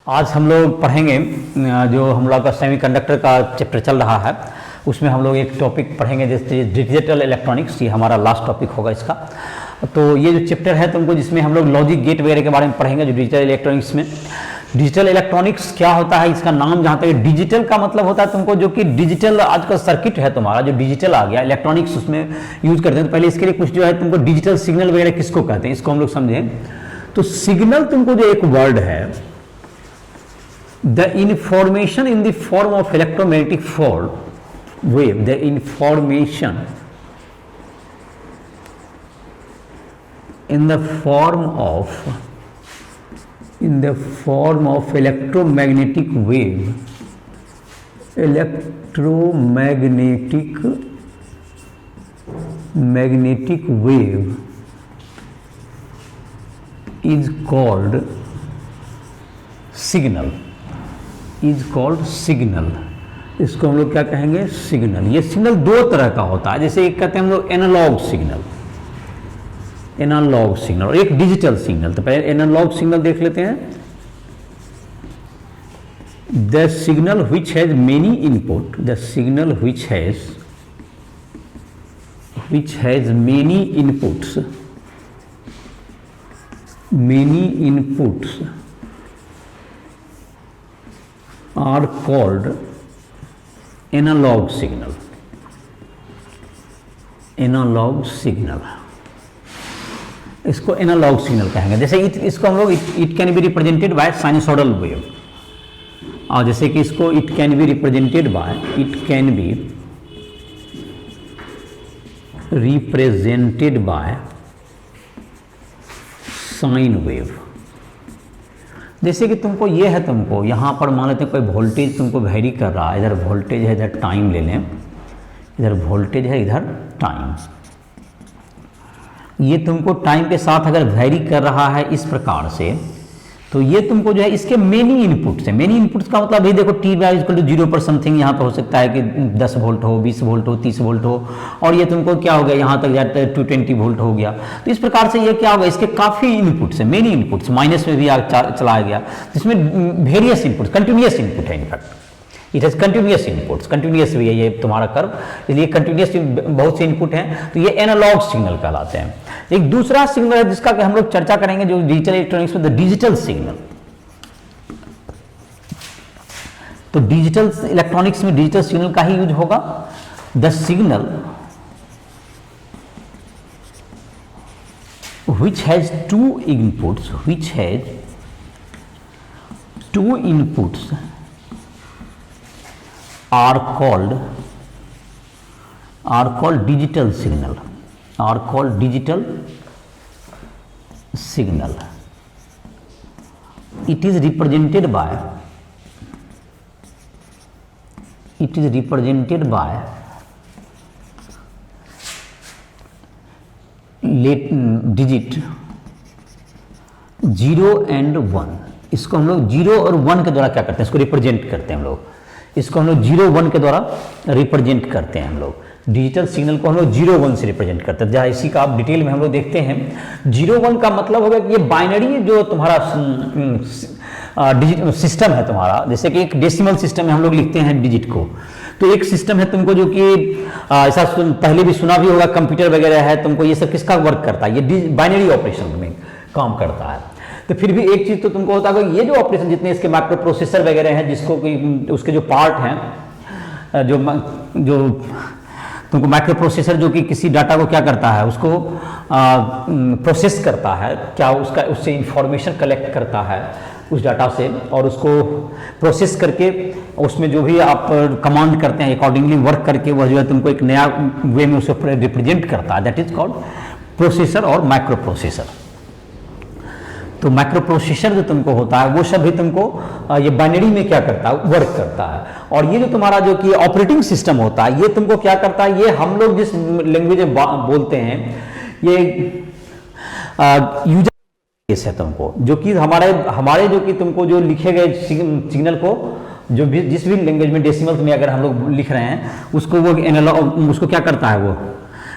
आज हम लोग पढ़ेंगे जो हम लोग का सेमीकंडक्टर का चैप्टर चल रहा है उसमें हम लोग एक टॉपिक पढ़ेंगे जैसे डिजिटल इलेक्ट्रॉनिक्स। ये हमारा लास्ट टॉपिक होगा इसका। तो ये जो चैप्टर है तुमको जिसमें हम लोग लॉजिक गेट वगैरह के बारे में पढ़ेंगे जो डिजिटल इलेक्ट्रॉनिक्स में। डिजिटल इलेक्ट्रॉनिक्स क्या होता है, इसका नाम जहाँ तक डिजिटल का मतलब होता है तुमको जो कि डिजिटल आज का सर्किट है तुम्हारा जो डिजिटल आ गया इलेक्ट्रॉनिक्स उसमें यूज करते हैं। तो पहले इसके लिए कुछ जो है तुमको डिजिटल सिग्नल वगैरह किसको कहते हैं इसको हम लोग समझें। तो सिग्नल तुमको जो एक वर्ड है, the information in the form of electromagnetic wave, the information in the form of electromagnetic wave is called signal, इसको हम लोग क्या कहेंगे, सिग्नल। ये सिग्नल दो तरह का होता है, जैसे एक कहते हैं हम लोग एनालॉग सिग्नल और एक डिजिटल सिग्नल। तो पहले एनालॉग सिग्नल देख लेते हैं। The signal which has many input, the signal which has many inputs are called analog signal। इसको एनालॉग सिग्नल कहेंगे। जैसे इसको हम लोग it can be represented by sinusoidal wave, और जैसे कि इसको it can be represented by sine wave. जैसे कि तुमको ये है, तुमको यहाँ पर मान लेते हैं कोई वोल्टेज तुमको वेरी कर रहा है, इधर वोल्टेज है इधर टाइम ले लें, इधर वोल्टेज है इधर टाइम। ये तुमको टाइम के साथ अगर वेरी कर रहा है इस प्रकार से, तो ये तुमको जो है इसके मेनी इनपुट्स है। मेनी इनपुट्स का मतलब ये देखो टी वाई इक्वल टू 0 पर समथिंग यहाँ पर हो सकता है कि 10 वोल्ट हो, 20 वोल्ट हो, 30 वोल्ट हो, और ये तुमको क्या हो गया यहाँ तक जाता है 220 वोल्ट हो गया। तो इस प्रकार से ये क्या होगा, इसके काफ़ी इनपुट्स है, मेनी इनपुट्स, माइनस में भी चलाया गया जिसमें वेरियस इनपुट्स, कंटिन्यूस इनपुट है। In fact it has continuous inputs, continuous भी है ये तुम्हारा कर्व, इसलिए कंटिन्यूस बहुत से इनपुट हैं। तो ये एनालॉग सिग्नल कहलाते हैं। एक दूसरा सिग्नल है जिसका हम लोग चर्चा करेंगे जो डिजिटल इलेक्ट्रॉनिक्स में, द डिजिटल सिग्नल। तो डिजिटल इलेक्ट्रॉनिक्स में डिजिटल सिग्नल का ही यूज होगा। The signal which has two inputs are called digital signal, It is represented by digit 0 and 1। इसको हम लोग 0 और 1 के द्वारा क्या करते हैं, इसको रिप्रेजेंट करते हैं हम लोग। इसको हम लोग 0 1 के द्वारा रिप्रेजेंट करते हैं हम लोग। डिजिटल सिग्नल को हम लोग 0 1 से रिप्रेजेंट करते हैं। जहाँ इसी का आप डिटेल में हम लोग देखते हैं। 0 1 का मतलब होगा कि ये बाइनरी जो तुम्हारा डिजिट सिस्टम है तुम्हारा, जैसे कि एक डेसिमल सिस्टम में हम लोग लिखते हैं डिजिट को। तो एक सिस्टम है तुमको जो कि ऐसा पहले भी सुना भी होगा, कंप्यूटर वगैरह है, तुमको ये सब किसका वर्क करता है, ये बाइनरी ऑपरेशन में काम करता है। तो फिर भी एक चीज़ तो तुमको होता है कि ये जो ऑपरेशन जितने इसके माइक्रो प्रोसेसर वगैरह हैं, जिसको कि उसके जो पार्ट हैं, जो तुमको माइक्रो प्रोसेसर जो कि किसी डाटा को क्या करता है, उसको प्रोसेस करता है, क्या उससे इंफॉर्मेशन कलेक्ट करता है उस डाटा से, और उसको प्रोसेस करके उसमें जो भी आप कमांड करते हैं अकॉर्डिंगली वर्क करके वह जो है तुमको एक नया वे में उसे रिप्रेजेंट करता है। दैट इज कॉल्ड प्रोसेसर और माइक्रो प्रोसेसर। तो माइक्रो प्रोसेसर जो तुमको होता है वो सब भी तुमको ये बाइनरी में क्या करता है, वर्क करता है। और ये जो तुम्हारा जो कि ऑपरेटिंग सिस्टम होता है ये तुमको क्या करता है, ये हम लोग जिस लैंग्वेज में बोलते हैं ये यूजर है तुमको, जो कि हमारे जो कि तुमको जो लिखे गए सिग्नल को जो भी जिस भी लैंग्वेज में डेसिमल्स में अगर हम लोग लिख रहे हैं उसको वो एनालॉग उसको क्या करता है, वो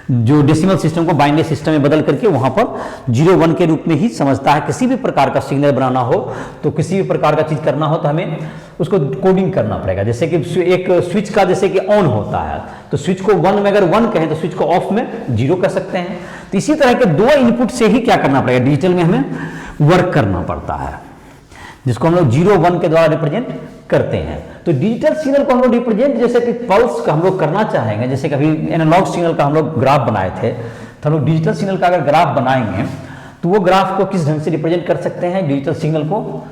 जो डेसिमल सिस्टम को बाइनरी सिस्टम में बदल करके वहां पर 0 1 के रूप में ही समझता है। किसी भी प्रकार का सिग्नल बनाना हो तो किसी भी प्रकार का चीज करना हो तो हमें उसको कोडिंग करना पड़ेगा। जैसे कि एक स्विच का जैसे कि ऑन होता है तो स्विच को 1 में अगर 1 कहें तो स्विच को ऑफ में 0 कर सकते हैं। तो इसी तरह के 2 इनपुट से ही क्या करना पड़ेगा, डिजिटल में हमें वर्क करना पड़ता है, जिसको हम लोग 0 1 के द्वारा रिप्रेजेंट करते हैं। तो डिजिटल सिग्नल को हम लोग रिप्रेजेंट जैसे कि पल्स का हम लोग करना चाहेंगे, जैसे कि अभी एनालॉग सिग्नल का हम लोग ग्राफ बनाए थे, तो हम लोग डिजिटल सिग्नल का अगर ग्राफ बनाएंगे तो वो ग्राफ को किस ढंग से रिप्रेजेंट कर सकते हैं डिजिटल सिग्नल को,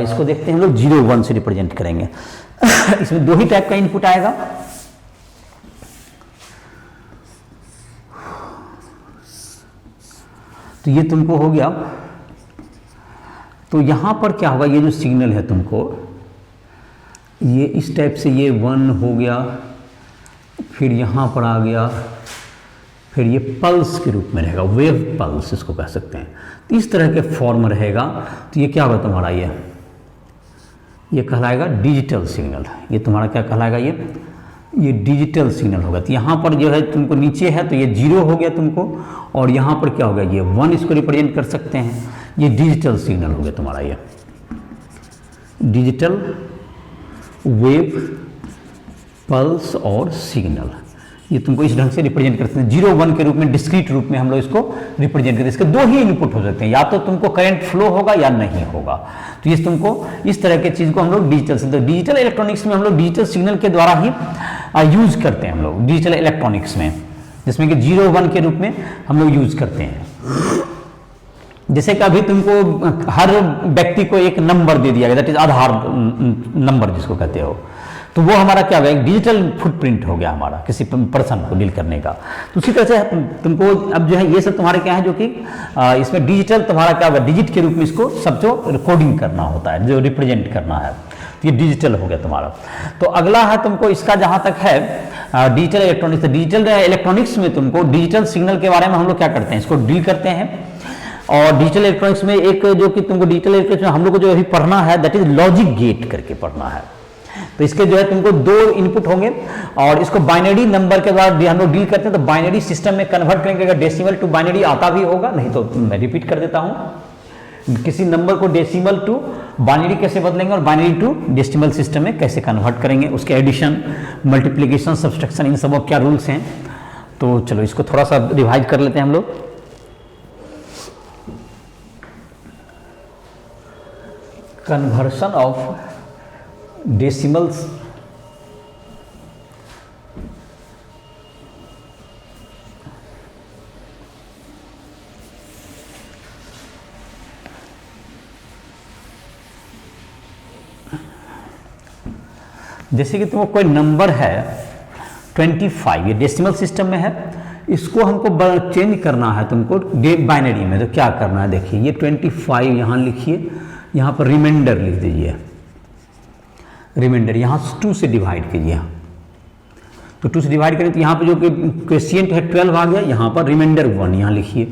इसको देखते हैं हम लोग 0 1 से रिप्रेजेंट करेंगे। इसमें 2 ही टाइप का इनपुट आएगा। तो ये तुमको हो गया। तो यहां पर क्या होगा, ये जो सिग्नल है तुमको ये इस टाइप से ये 1 हो गया, फिर यहां पर आ गया, फिर ये पल्स के रूप में रहेगा, वेव पल्स इसको कह सकते हैं। तो इस तरह के फॉर्म रहेगा। तो ये क्या होगा तुम्हारा, ये कहलाएगा डिजिटल सिग्नल। ये तुम्हारा क्या कहलाएगा, ये डिजिटल सिग्नल होगा। तो यहाँ पर जो है तुमको नीचे है तो ये 0 हो गया तुमको, और यहाँ पर क्या होगा, ये 1 इसको रिप्रेजेंट कर सकते हैं। ये डिजिटल सिग्नल हो गया तुम्हारा, ये डिजिटल वेव पल्स और सिग्नल। ये तुमको इस ढंग से रिप्रेजेंट करते हैं 0 1 के रूप में, डिस्क्रीट रूप में हम लोग इसको रिप्रेजेंट करते हैं। इसके 2 ही इनपुट हो सकते हैं, या तो तुमको करंट फ्लो होगा या नहीं होगा। तो ये तुमको इस तरह के चीज को हम लोग डिजिटल से, डिजिटल इलेक्ट्रॉनिक्स में हम लोग डिजिटल सिग्नल के द्वारा ही यूज करते हैं हम लोग डिजिटल इलेक्ट्रॉनिक्स में, जिसमें कि 0 1 के रूप में हम लोग यूज करते हैं। जैसे कि अभी तुमको हर व्यक्ति को एक नंबर दे दिया गया, दैट इज आधार नंबर जिसको कहते हो, तो वो हमारा क्या होगा, एक डिजिटल फुटप्रिंट हो गया हमारा किसी पर्सन को डील करने का। तो उसी तरह से तुमको अब जो है ये सब तुम्हारे क्या है, जो कि इसमें डिजिटल तुम्हारा क्या होगा, डिजिट के रूप में इसको सब जो रिकॉर्डिंग करना होता है, जो रिप्रेजेंट करना है, तो ये डिजिटल हो गया तुम्हारा। तो अगला है तुमको इसका जहां तक है डिजिटल इलेक्ट्रॉनिक्स। डिजिटल इलेक्ट्रॉनिक्स में तुमको डिजिटल सिग्नल के बारे में हम लोग क्या करते हैं, इसको डील करते हैं। और डिजिटल इलेक्ट्रॉनिक्स में एक जो कि तुमको डिजिटल इलेक्ट्रॉनिक्स में हम लोग को जो अभी पढ़ना है दैट इज लॉजिक गेट करके पढ़ना है। तो इसके जो है तुमको 2 इनपुट होंगे और इसको बाइनरी नंबर के द्वारा हम लोग डील करते हैं। तो बाइनरी सिस्टम में कन्वर्ट करेंगे, अगर डेसिमल टू बाइनरी आता भी होगा, नहीं तो मैं रिपीट कर देता हूं, किसी नंबर को डेसिमल टू बाइनरी कैसे बदलेंगे और बाइनरी टू डेसिमल सिस्टम में कैसे कन्वर्ट करेंगे, उसके एडिशन, मल्टीप्लिकेशन, सब्सट्रैक्शन, इन सब क्या रूल्स हैं। तो चलो इसको थोड़ा सा रिवाइज कर लेते हैं हम लोग। कन्वर्शन ऑफ डेसिमल्स जैसे कि तुमको कोई नंबर है 25, ये डेसिमल सिस्टम में है, इसको हमको चेंज करना है तुमको बाइनरी में। तो क्या करना है, देखिए ये 25 यहाँ लिखिए, यहाँ पर रिमाइंडर लिख दीजिए, रिमाइंडर यहाँ 2 से डिवाइड कीजिए। तो 2 से डिवाइड करें तो यहाँ पर जो क्वेश्चन है 12 आ गया, यहाँ पर रिमाइंडर 1 यहाँ लिखिए।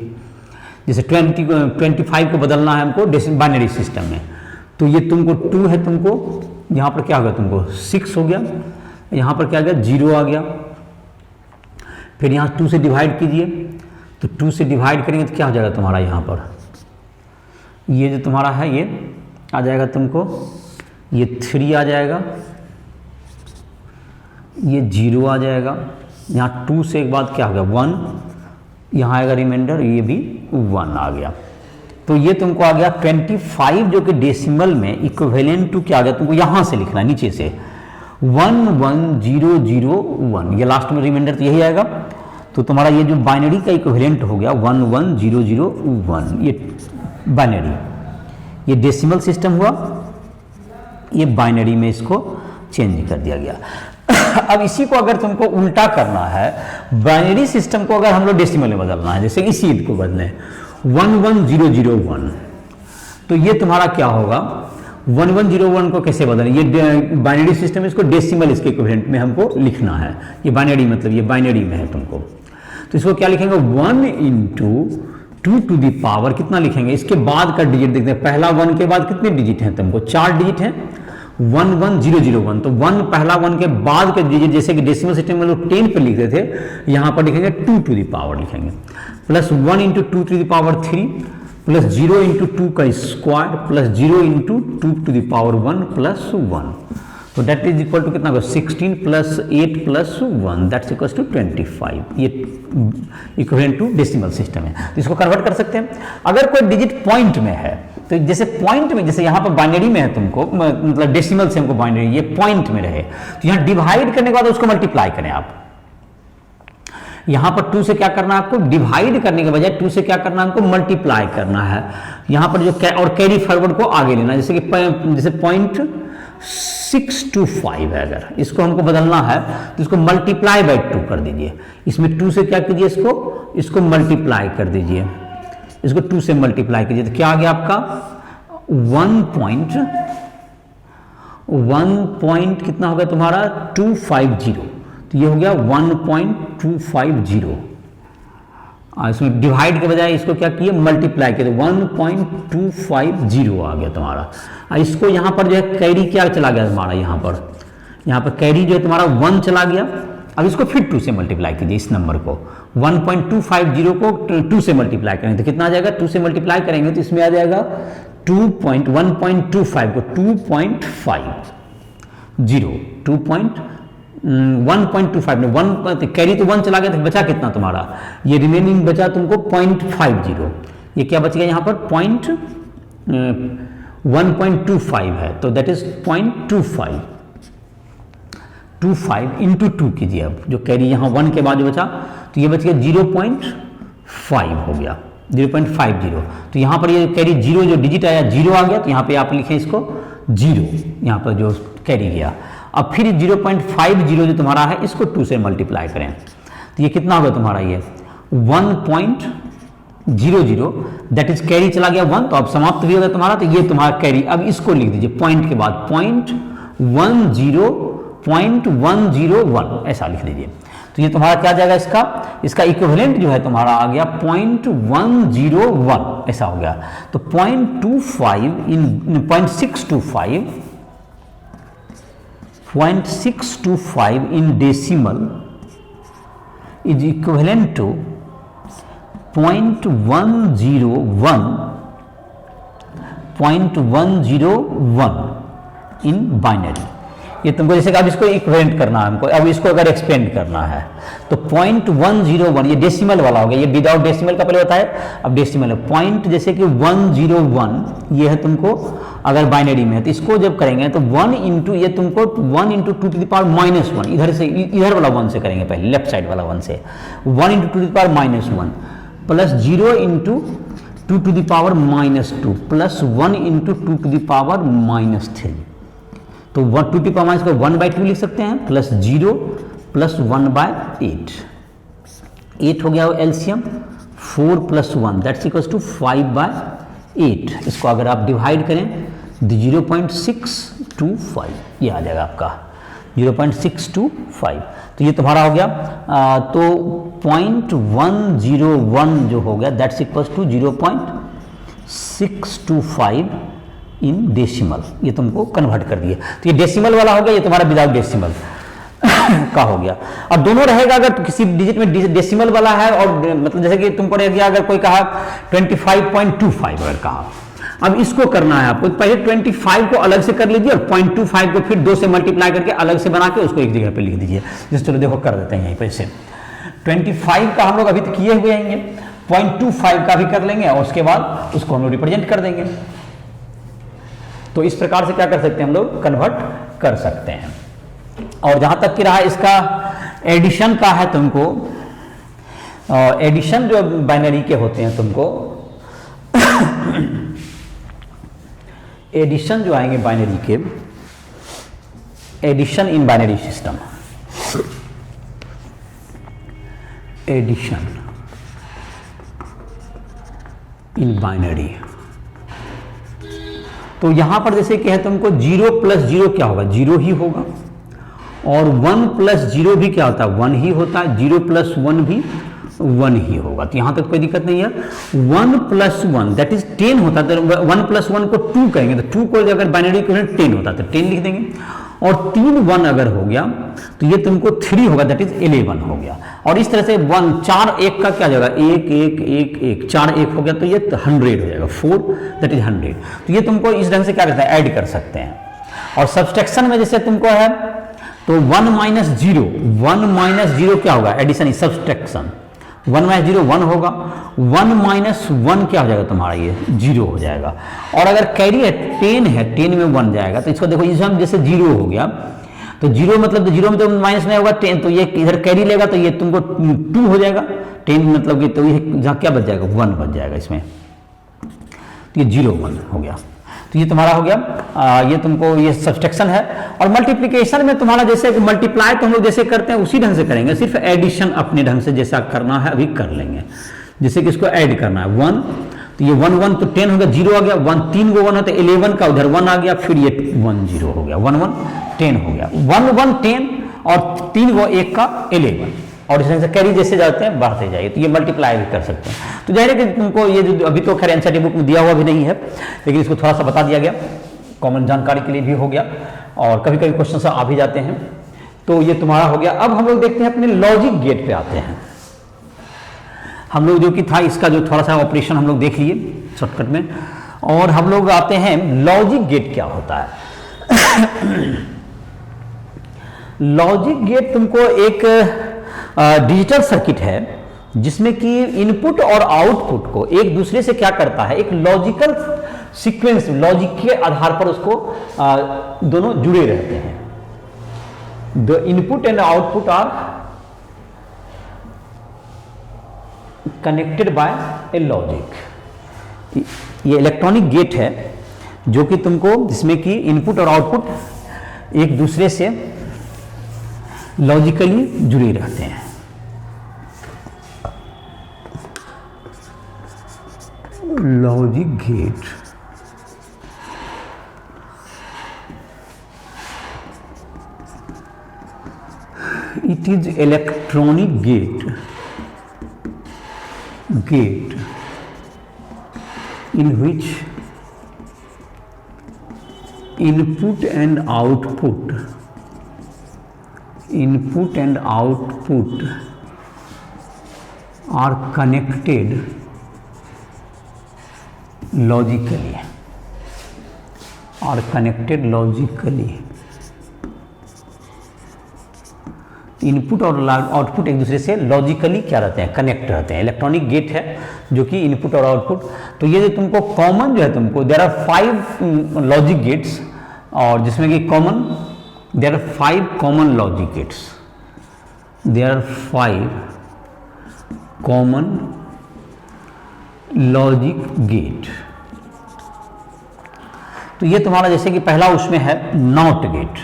जैसे 25 को बदलना है हमको बाइनरी सिस्टम में, तो ये तुमको 2 है, तुमको यहाँ पर क्या हो गया, तुमको 6 हो गया, यहाँ पर क्या आ गया 0 आ गया। फिर यहाँ 2 से डिवाइड कीजिए, तो 2 से डिवाइड करेंगे तो क्या हो जाएगा तुम्हारा, यहाँ पर ये जो तुम्हारा है ये आ जाएगा तुमको, ये 3 आ जाएगा, ये 0 आ जाएगा। यहाँ 2 से एक बाद क्या हो गया 1, यहाँ आएगा रिमाइंडर, ये भी 1 आ गया। तो ये तुमको आ गया 25 जो कि डेसिमल में इक्विवेलेंट टू क्या आ गया, तुमको यहाँ से लिखना है नीचे से 11001, ये लास्ट में रिमाइंडर तो यही आएगा। तो तुम्हारा ये जो बाइनरी का इक्विवेलेंट हो गया 11001, ये बाइनरी, ये डेसिमल सिस्टम हुआ, ये बाइनरी में इसको चेंज कर दिया गया। अब इसी को अगर तुमको उल्टा करना है, बाइनरी सिस्टम को अगर हम लोग डेसिमल में बदलना है, जैसे इसी को बदलें 11001, तो ये तुम्हारा क्या होगा 1101 को कैसे बदलें, ये बाइनरी सिस्टम, इसको डेसिमल इसके इक्विवेलेंट में हमको लिखना है। ये बाइनरी मतलब ये बाइनरी में है तुमको, तो इसको क्या लिखेंगे 1 × 2 टू दी पावर कितना लिखेंगे, इसके बाद का डिजिट देखते हैं। पहला 1 के बाद कितने डिजिट हैं तुमको, 4 डिजिट हैं, 11001, तो 1 पहला 1 के बाद के डिजिट, जैसे कि डेसिमल सिस्टम में लोग 10 पे लिखते थे, यहां पर लिखेंगे 2 टू द पावर लिखेंगे, plus 1 into 2 to the power 3, plus 0 into 2 का square, plus 0 into 2 to the power 1 plus 1, तो दैट इज इक्वल टू कितना होगा 16 plus 8 plus 1, that's equal to 25। ये इक्विवेलेंट टू डेसिमल सिस्टम है, तो इसको कन्वर्ट कर सकते हैं। अगर कोई डिजिट पॉइंट में है, तो जैसे पॉइंट में, जैसे यहाँ पर बाइनरी में है तुमको, मतलब डेसिमल से हमको बाइनरी, ये पॉइंट में रहे, तो यहाँ डिवाइड करने के बाद उसको मल्टीप्लाई करें आप। यहां पर 2 से क्या करना है आपको, डिवाइड करने के बजाय 2 से क्या करना है हमको, मल्टीप्लाई करना है। यहां पर जो और कैरी फॉरवर्ड को आगे लेना, जैसे कि जैसे 0.625 है, अगर इसको हमको बदलना है तो इसको मल्टीप्लाई बाई 2 कर दीजिए। इसमें 2 से क्या कीजिए, इसको मल्टीप्लाई कर दीजिए, इसको 2 से मल्टीप्लाई कीजिए, तो क्या आ गया आपका 1 कितना हो गया तुम्हारा 250, तो ये हो गया 1.250। इसमें डिवाइड के बजाय इसको क्या किए, मल्टीप्लाई किए, तो 1.250 आ गया तुम्हारा। इसको यहाँ पर जो है कैरी क्या चला गया तुम्हारा, यहाँ पर कैरी जो है तुम्हारा 1 चला गया। अब इसको फिर 2 से मल्टीप्लाई कीजिए, इस नंबर को 1.250 को 2 से मल्टीप्लाई करेंगे तो कितना आ जाएगा, 2 से मल्टीप्लाई करेंगे तो इसमें आ जाएगा 1.25 को 1.25 में 1 कैरी तो 1 चला गया, तो बचा कितना तुम्हारा, ये रिमेनिंग बचा तुमको 0.50। ये क्या बच गया यहाँ पर 1.25 है, तो दैट इज 0.25 इंटू 2 कीजिए। अब जो कैरी यहाँ 1 के बाद जो बचा, तो ये बच गया 0.5 हो गया, 0.50। तो यहाँ पर ये कैरी 0 जो डिजिट आया 0 आ गया, तो यहाँ पे आप लिखें इसको 0, यहाँ पर जो कैरी गया। अब फिर 0.50 जो तुम्हारा है, इसको 2 से मल्टीप्लाई करें, तो ये कितना होगा तुम्हारा, ये 1.00, दैट इज कैरी चला गया 1, तो अब समाप्त भी होगा तुम्हारा, तो ये तुम्हारा कैरी। अब इसको लिख दीजिए पॉइंट के बाद 0.101 ऐसा लिख दीजिए, तो ये तुम्हारा क्या जाएगा, इसका इक्विवेलेंट जो है तुम्हारा आ गया 0.101 ऐसा हो गया। तो 0.625 in decimal is equivalent to 0.101 in binary। ये तुमको जैसे कि अब इसको इक्विवेलेंट करना है हमको, अब इसको अगर एक्सपेंड करना है तो 0.101, ये डेसिमल वाला हो गया, ये विदाउट डेसिमल का पहले होता है, अब डेसिमल है। पॉइंट जैसे कि 101 ये है तुमको अगर बाइनरी में है, तो इसको जब करेंगे तो 1 इंटू ये तुमको 1 इंटू 2 टू द पावर -1, इधर से इधर वाला 1 से करेंगे पहले, लेफ्ट साइड वाला 1 से 1 into 2 to the power -1 plus 0 into 2 to the power -2 plus 1 into 2 to the power -3, तो 2 टू द पावर को 1/2 लिख सकते हैं, प्लस 0 प्लस 1/8, 8 हो गया LCM, 4 plus 1 that's equals to 5/8। इसको अगर आप डिवाइड करें 0.625 ये आ जाएगा आपका 0.625, तो ये तुम्हारा हो गया। तो 0.101 जो हो गया that's equals to 0.625 in decimal, ये तुमको कन्वर्ट कर दिए, तो ये डेसिमल वाला हो गया, ये तुम्हारा विदाउट डेसिमल का हो गया। अब दोनों रहेगा, अगर किसी डिजिट में डेसिमल वाला है और मतलब जैसे कि तुमको रह गया, अगर कोई कहा 25.25 अगर कहा, अब इसको करना है आपको, पहले 25 को अलग से कर लीजिए और 0.25 को फिर 2 से मल्टीप्लाई करके अलग से बना के उसको एक जगह पे लिख दीजिए। जैसे चलो देखो कर देते हैं यहीं पर से 25 का हम लोग अभी तो किए हुए हैं, 0.25 का भी कर लेंगे और उसके बाद उसको हम लोग रिप्रेजेंट कर देंगे। तो इस प्रकार से क्या कर सकते हैं हम लोग, कन्वर्ट कर सकते हैं। और जहां तक कि रहा इसका एडिशन का है, तुमको एडिशन जो बाइनरी के होते हैं तुमको एडिशन जो आएंगे बाइनरी के, addition in binary system, addition in binary, तो यहां पर जैसे कि है तुमको 0 प्लस 0 क्या होगा, 0 ही होगा, और 1 प्लस 0 भी क्या होता है, 1 ही होता है, 0 प्लस 1 भी 1 ही होगा। तो यहां तक कोई दिक्कत नहीं है। 1 + 1 दैट इज 10 होता है, तो 1 + 1 को 2 करेंगे, तो 2 को अगर बाइनरी इक्विवेलेंट 10 होता है तो 10 लिख देंगे, और 3 1 अगर हो गया तो ये तुमको 3 होगा, दैट इज 11 हो गया। और इस तरह से 1 4 1 का क्या जाएगा, 1 1 1 1 4 1 हो गया, तो ये 100 हो जाएगा, 4 दैट इज 100। तो ये तुमको इस ढंग से क्या करते हैं, ऐड कर सकते हैं। और सब्सट्रैक्शन में जैसे तुमको है तो 1 - 0, 1 - 0 क्या होगा, एडिशन इज सब्सट्रैक्शन, 1 - 0 1 होगा, 1 - 1 क्या हो जाएगा तुम्हारा, ये 0 हो जाएगा। और अगर कैरी है 10 है, 10 में 1 जाएगा, तो इसको देखो इसमें जैसे 0 हो गया, तो 0 मतलब 0 में तो माइनस में होगा 10, तो ये इधर कैरी लेगा तो ये तुमको 2 हो जाएगा, 10 मतलब कि, तो ये जहाँ क्या बच जाएगा, 1 बच जाएगा इसमें, तो ये 0 1 हो गया। तो ये तुम्हारा हो गया, ये तुमको ये सब्सट्रैक्शन है। और मल्टीप्लिकेशन में तुम्हारा जैसे मल्टीप्लाई तो हम लोग जैसे करते हैं उसी ढंग से करेंगे, सिर्फ एडिशन अपने ढंग से जैसा करना है अभी कर लेंगे। जैसे कि इसको ऐड करना है 1, तो ये 1 1 तो 10 हो गया, 0 आ गया, 1 3 को 1 है तो 11 का उधर 1 आ गया, फिर ये 1 0 हो गया, 1 1 10 हो गया, 1 1 10 और 3 को 1 का 11, और इस ढंग से कैरी जैसे जाते हैं बढ़ते जाइए, तो ये मल्टीप्लाई भी कर सकते हैं। तो जाहिर है कि तुमको ये जो अभी तो खैर एनसीईआरटी बुक में दिया हुआ भी नहीं है, लेकिन इसको थोड़ा सा बता दिया गया, कॉमन जानकारी के लिए भी हो गया, और कभी कभी क्वेश्चन आ भी जाते हैं। तो ये तुम्हारा हो गया। अब हम लोग देखते हैं अपने लॉजिक गेट पे आते हैं। हम लोग जो कि था इसका जो थोड़ा सा ऑपरेशन हम लोग देख लिए शॉर्टकट में, और हम लोग आते हैं लॉजिक गेट क्या होता है। लॉजिक गेट तुमको एक डिजिटल सर्किट है जिसमें कि इनपुट और आउटपुट को एक दूसरे से क्या करता है, एक लॉजिकल सीक्वेंस, लॉजिक के आधार पर उसको दोनों जुड़े रहते हैं। The input and output are connected by a logic. ये इलेक्ट्रॉनिक गेट है जो कि तुमको, जिसमें कि इनपुट और आउटपुट एक दूसरे से लॉजिकली जुड़े रहते हैं। Logic gate it is electronic gate in which input and output are connected logically, input और आउटपुट एक दूसरे से लॉजिकली क्या रहते हैं, कनेक्ट रहते हैं। इलेक्ट्रॉनिक गेट है जो कि इनपुट और आउटपुट, तो ये जो तुमको कॉमन जो है तुमको, देयर आर 5 लॉजिक गेट्स, और जिसमें कि common there are 5 common logic gates, there are 5 common logic gate. तो ये तुम्हारा जैसे कि पहला उसमें है not gate.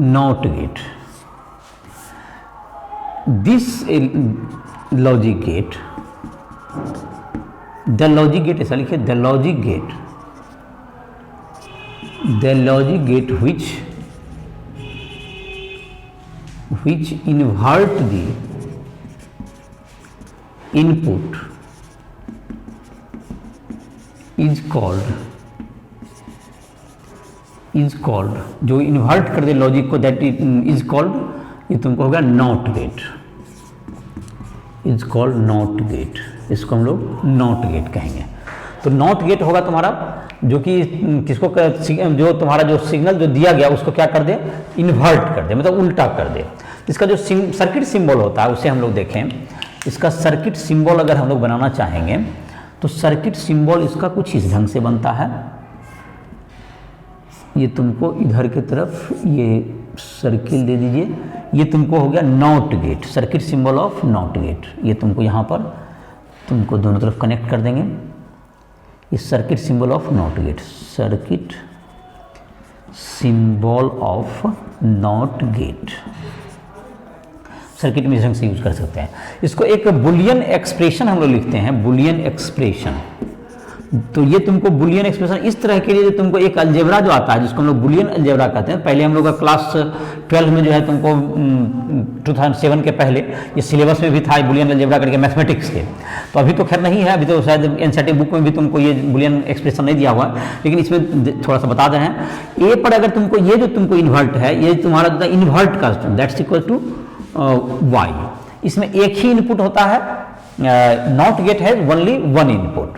Not gate. This logic gate, the logic gate ऐसा लिखे, the logic gate which invert the input is called, जो इन्वर्ट कर दे लॉजिक को, दैट इज कॉल्ड, ये तुमको होगा not gate, is called not gate. इसको हम लोग नॉट गेट कहेंगे। तो नॉट गेट होगा तुम्हारा जो कि किसको, जो तुम्हारा जो सिग्नल जो दिया गया उसको क्या कर दे, इन्वर्ट कर दे, मतलब उल्टा कर दे। इसका जो सर्किट सिंबल होता है उसे हम लोग देखें। इसका सर्किट सिंबल अगर हम लोग बनाना चाहेंगे तो सर्किट सिंबल इसका कुछ इस ढंग से बनता है। ये तुमको इधर की तरफ ये सर्किल दे दीजिए, ये तुमको हो गया not gate, circuit symbol of not gate. ये तुमको यहाँ पर तुमको दोनों तरफ कनेक्ट कर देंगे, ये circuit symbol of not gate, circuit symbol of not gate. Circuit में इस ढंग से यूज कर सकते हैं इसको। एक बुलियन एक्सप्रेशन हम लोग लिखते हैं, बुलियन एक्सप्रेशन। तो ये तुमको बुलियन एक्सप्रेशन इस तरह के लिए जो तुमको एक अलजेब्रा जो आता है जिसको हम लोग बुलियन अलजेब्रा कहते हैं, पहले हम लोग का क्लास 12 में जो है तुमको 2007 के पहले ये सिलेबस में भी था बुलियन अलजेब्रा करके मैथमेटिक्स के। तो अभी तो खैर नहीं है, अभी तो शायद एनसीईआरटी बुक में भी तुमको ये बुलियन एक्सप्रेशन नहीं दिया हुआ है, लेकिन इसमें थोड़ा सा बता रहे हैं। ए पर अगर तुमको ये जो तुमको इन्वर्ट है, ये तुम्हारा इन्वर्ट का दैट्स इक्वल टू वाई, इसमें एक ही इनपुट होता है, not gate has only one input,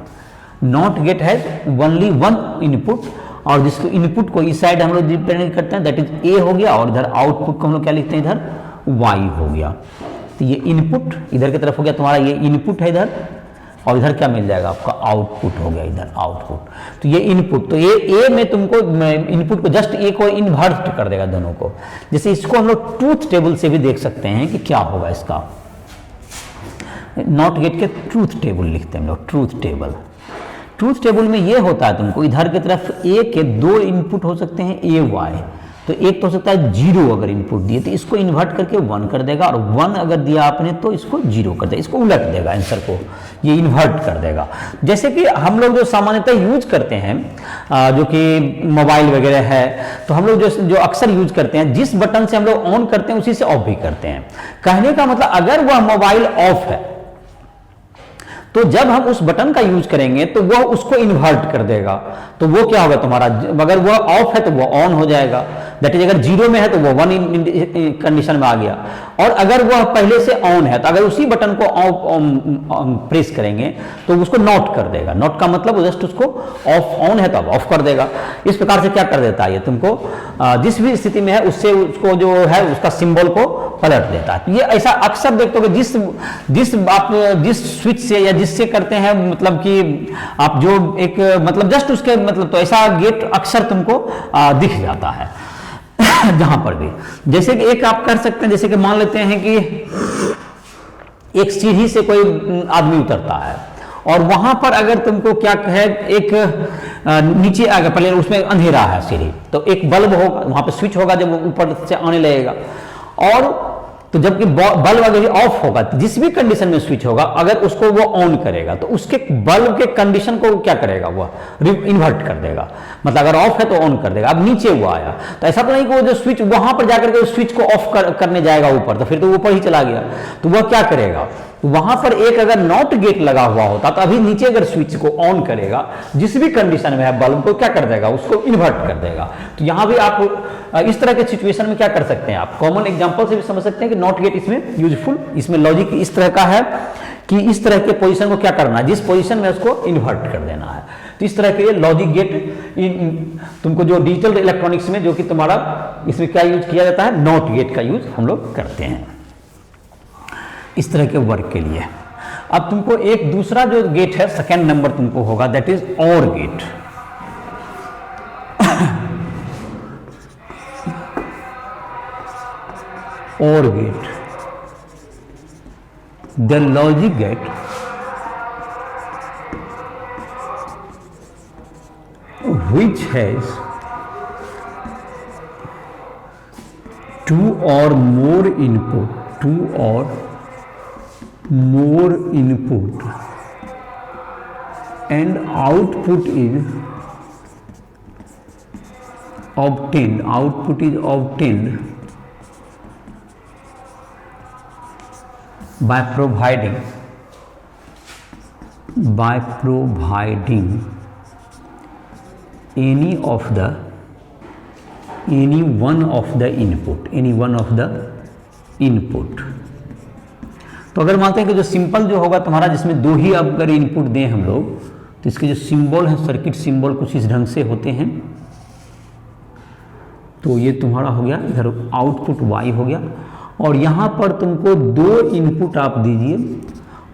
not gate has only one input, और जिसको इनपुट को इस साइड हम लोग रिप्रेजेंट करते हैं दैट इज ए हो गया, और इधर आउटपुट को हम लोग क्या लिखते हैं, इधर वाई हो गया। तो ये इनपुट इधर की तरफ हो गया तुम्हारा, ये इनपुट है इधर, और इधर क्या मिल जाएगा आपका आउटपुट हो गया, इधर आउटपुट। तो ये इनपुट, तो ये ए में तुमको इनपुट को जस्ट ए को इन्वर्ट कर देगा दोनों को। जैसे इसको हम लोग ट्रूथ टेबल से भी देख सकते हैं कि क्या होगा इसका, नॉट गेट के ट्रूथ टेबल लिखते हैं हम लोग, ट्रूथ टेबल। ट्रूथ टेबल में ये होता है तुमको इधर की तरफ ए के दो इनपुट हो सकते हैं ए वाई, तो एक तो हो सकता है 0 अगर इनपुट दिए तो इसको इन्वर्ट करके 1 कर देगा, और 1 अगर दिया आपने तो इसको 0 कर देगा, इसको उलट देगा आंसर को, ये इन्वर्ट कर देगा। जैसे कि हम लोग जो सामान्यतः यूज करते हैं जो कि मोबाइल वगैरह है, तो हम लोग जो अक्सर यूज करते हैं, जिस बटन से हम लोग ऑन करते हैं उसी से ऑफ भी करते हैं। कहने का मतलब अगर वह मोबाइल ऑफ है तो जब हम उस बटन का यूज करेंगे तो वह उसको इन्वर्ट कर देगा, तो वो क्या होगा तुम्हारा, अगर वह ऑफ है तो वह ऑन हो जाएगा, दैट इज अगर 0 में है तो वह 1 कंडीशन में आ गया, और अगर वह पहले से ऑन है तो अगर उसी बटन को प्रेस करेंगे तो उसको नॉट कर देगा। नॉट का मतलब जस्ट उसको ऑफ, ऑन है तो अब ऑफ कर देगा। इस प्रकार से क्या कर देता है ये तुमको, जिस भी स्थिति में है उससे उसको जो है उसका सिंबल को पलट देता है। ये ऐसा अक्सर देखते हो कि जिस स्विच से या जिससे करते हैं, मतलब कि आप जो एक मतलब जस्ट उसके मतलब, तो ऐसा गेट अक्सर तुमको दिख जाता है जहां पर भी। जैसे कि एक आप कर सकते हैं, जैसे कि मान लेते हैं कि एक सीढ़ी से कोई आदमी उतरता है और वहां पर अगर तुमको क्या है, एक नीचे आ गया, पहले उसमें अंधेरा है सीढ़ी, तो एक बल्ब होगा वहां पे, स्विच होगा जब ऊपर से आने लगेगा, और तो जबकि बल्ब अगर ऑफ होगा, जिस भी कंडीशन में स्विच होगा, अगर उसको वो ऑन करेगा तो उसके बल्ब के कंडीशन को क्या करेगा, वह इन्वर्ट कर देगा। मतलब अगर ऑफ है तो ऑन कर देगा। अब नीचे वो आया तो ऐसा तो नहीं कि वो जो स्विच वहां पर जाकर के उस स्विच को ऑफ करने जाएगा ऊपर, तो फिर तो ऊपर ही चला गया, तो वह क्या करेगा, वहां पर एक अगर नॉट गेट लगा हुआ होता तो अभी नीचे अगर स्विच को ऑन करेगा, जिस भी कंडीशन में है बल्ब को क्या कर देगा, उसको इन्वर्ट कर देगा। तो यहां भी आप इस तरह के सिचुएशन में क्या कर सकते हैं, आप कॉमन एग्जांपल से भी समझ सकते हैं कि नॉट गेट इसमें यूजफुल, इसमें लॉजिक इस तरह का है कि इस तरह के पोजीशन को क्या करना है, जिस पोजीशन में उसको इन्वर्ट कर देना है। तो इस तरह के लॉजिक गेट तुमको जो डिजिटल इलेक्ट्रॉनिक्स में जो कि तुम्हारा इसमें क्या यूज किया जाता है, नॉट गेट का यूज हम लोग करते हैं इस तरह के वर्क के लिए। अब तुमको एक दूसरा जो गेट है, सेकेंड नंबर तुमको होगा, that is or gate. Or gate, the logic gate which has 2 or more input, 2 or more input and output is obtained, output is obtained by providing any one of the input। तो अगर मानते हैं कि जो simple जो होगा तुम्हारा, जिसमें 2 ही अगर इनपुट दें हम लोग, तो इसके जो सिंबल है, सर्किट सिंबल कुछ इस ढंग से होते हैं। तो ये तुम्हारा हो गया, इधर आउटपुट y हो गया, और यहाँ पर तुमको 2 इनपुट आप दीजिए,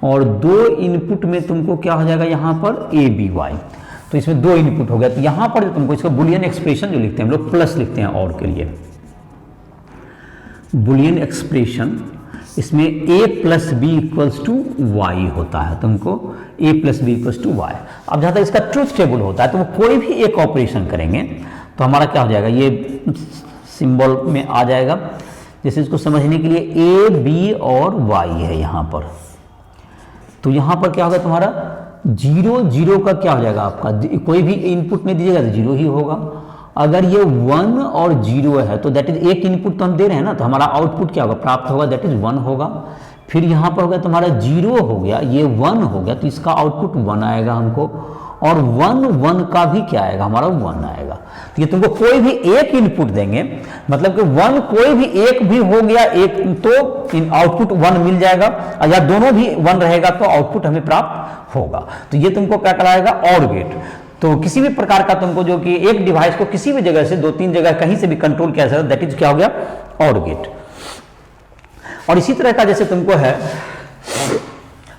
और 2 इनपुट में तुमको क्या हो जाएगा, यहाँ पर a b y, तो इसमें 2 इनपुट हो गया। तो यहाँ पर तुमको इसका बुलियन एक्सप्रेशन जो लिखते हैं हम लोग, प्लस लिखते हैं और के लिए, बुलियन एक्सप्रेशन, इसमें a plus B equals to Y होता है, तुमको a plus B equals to Y. अब जहाँ तक इसका ट्रूथ टेबल होता है, तो वो कोई भी एक ऑपरेशन करेंगे तो हमारा क्या हो जाएगा, ये सिंबल में आ जाएगा। जैसे इसको समझने के लिए a b और y है यहाँ पर, तो यहाँ पर क्या होगा तुम्हारा जीरो जीरो का क्या हो जाएगा आपका, कोई भी इनपुट में दीजिएगा तो जीरो ही होगा। अगर ये 1 और 0 है तो दैट इज एक इनपुट तो हम दे रहे हैं ना, तो हमारा आउटपुट क्या होगा, प्राप्त होगा, दैट इज 1 होगा। फिर यहाँ पर होगा तुम्हारा 0 हो गया, ये 1 हो गया, तो इसका आउटपुट 1 आएगा हमको, और 1 1 का भी क्या आएगा, हमारा 1 आएगा। तो ये तुमको कोई भी एक इनपुट देंगे, मतलब कि 1 कोई भी एक भी हो गया एक, तो आउटपुट 1 मिल जाएगा, या दोनों भी 1 रहेगा तो आउटपुट हमें प्राप्त होगा। तो ये तुमको क्या कराएगा, और गेट। तो किसी भी प्रकार का तुमको जो कि एक डिवाइस को किसी भी जगह से 2-3 जगह कहीं से भी कंट्रोल किया जा सकता है, दैट इज क्या हो गया, और गेट। और इसी तरह का जैसे तुमको है,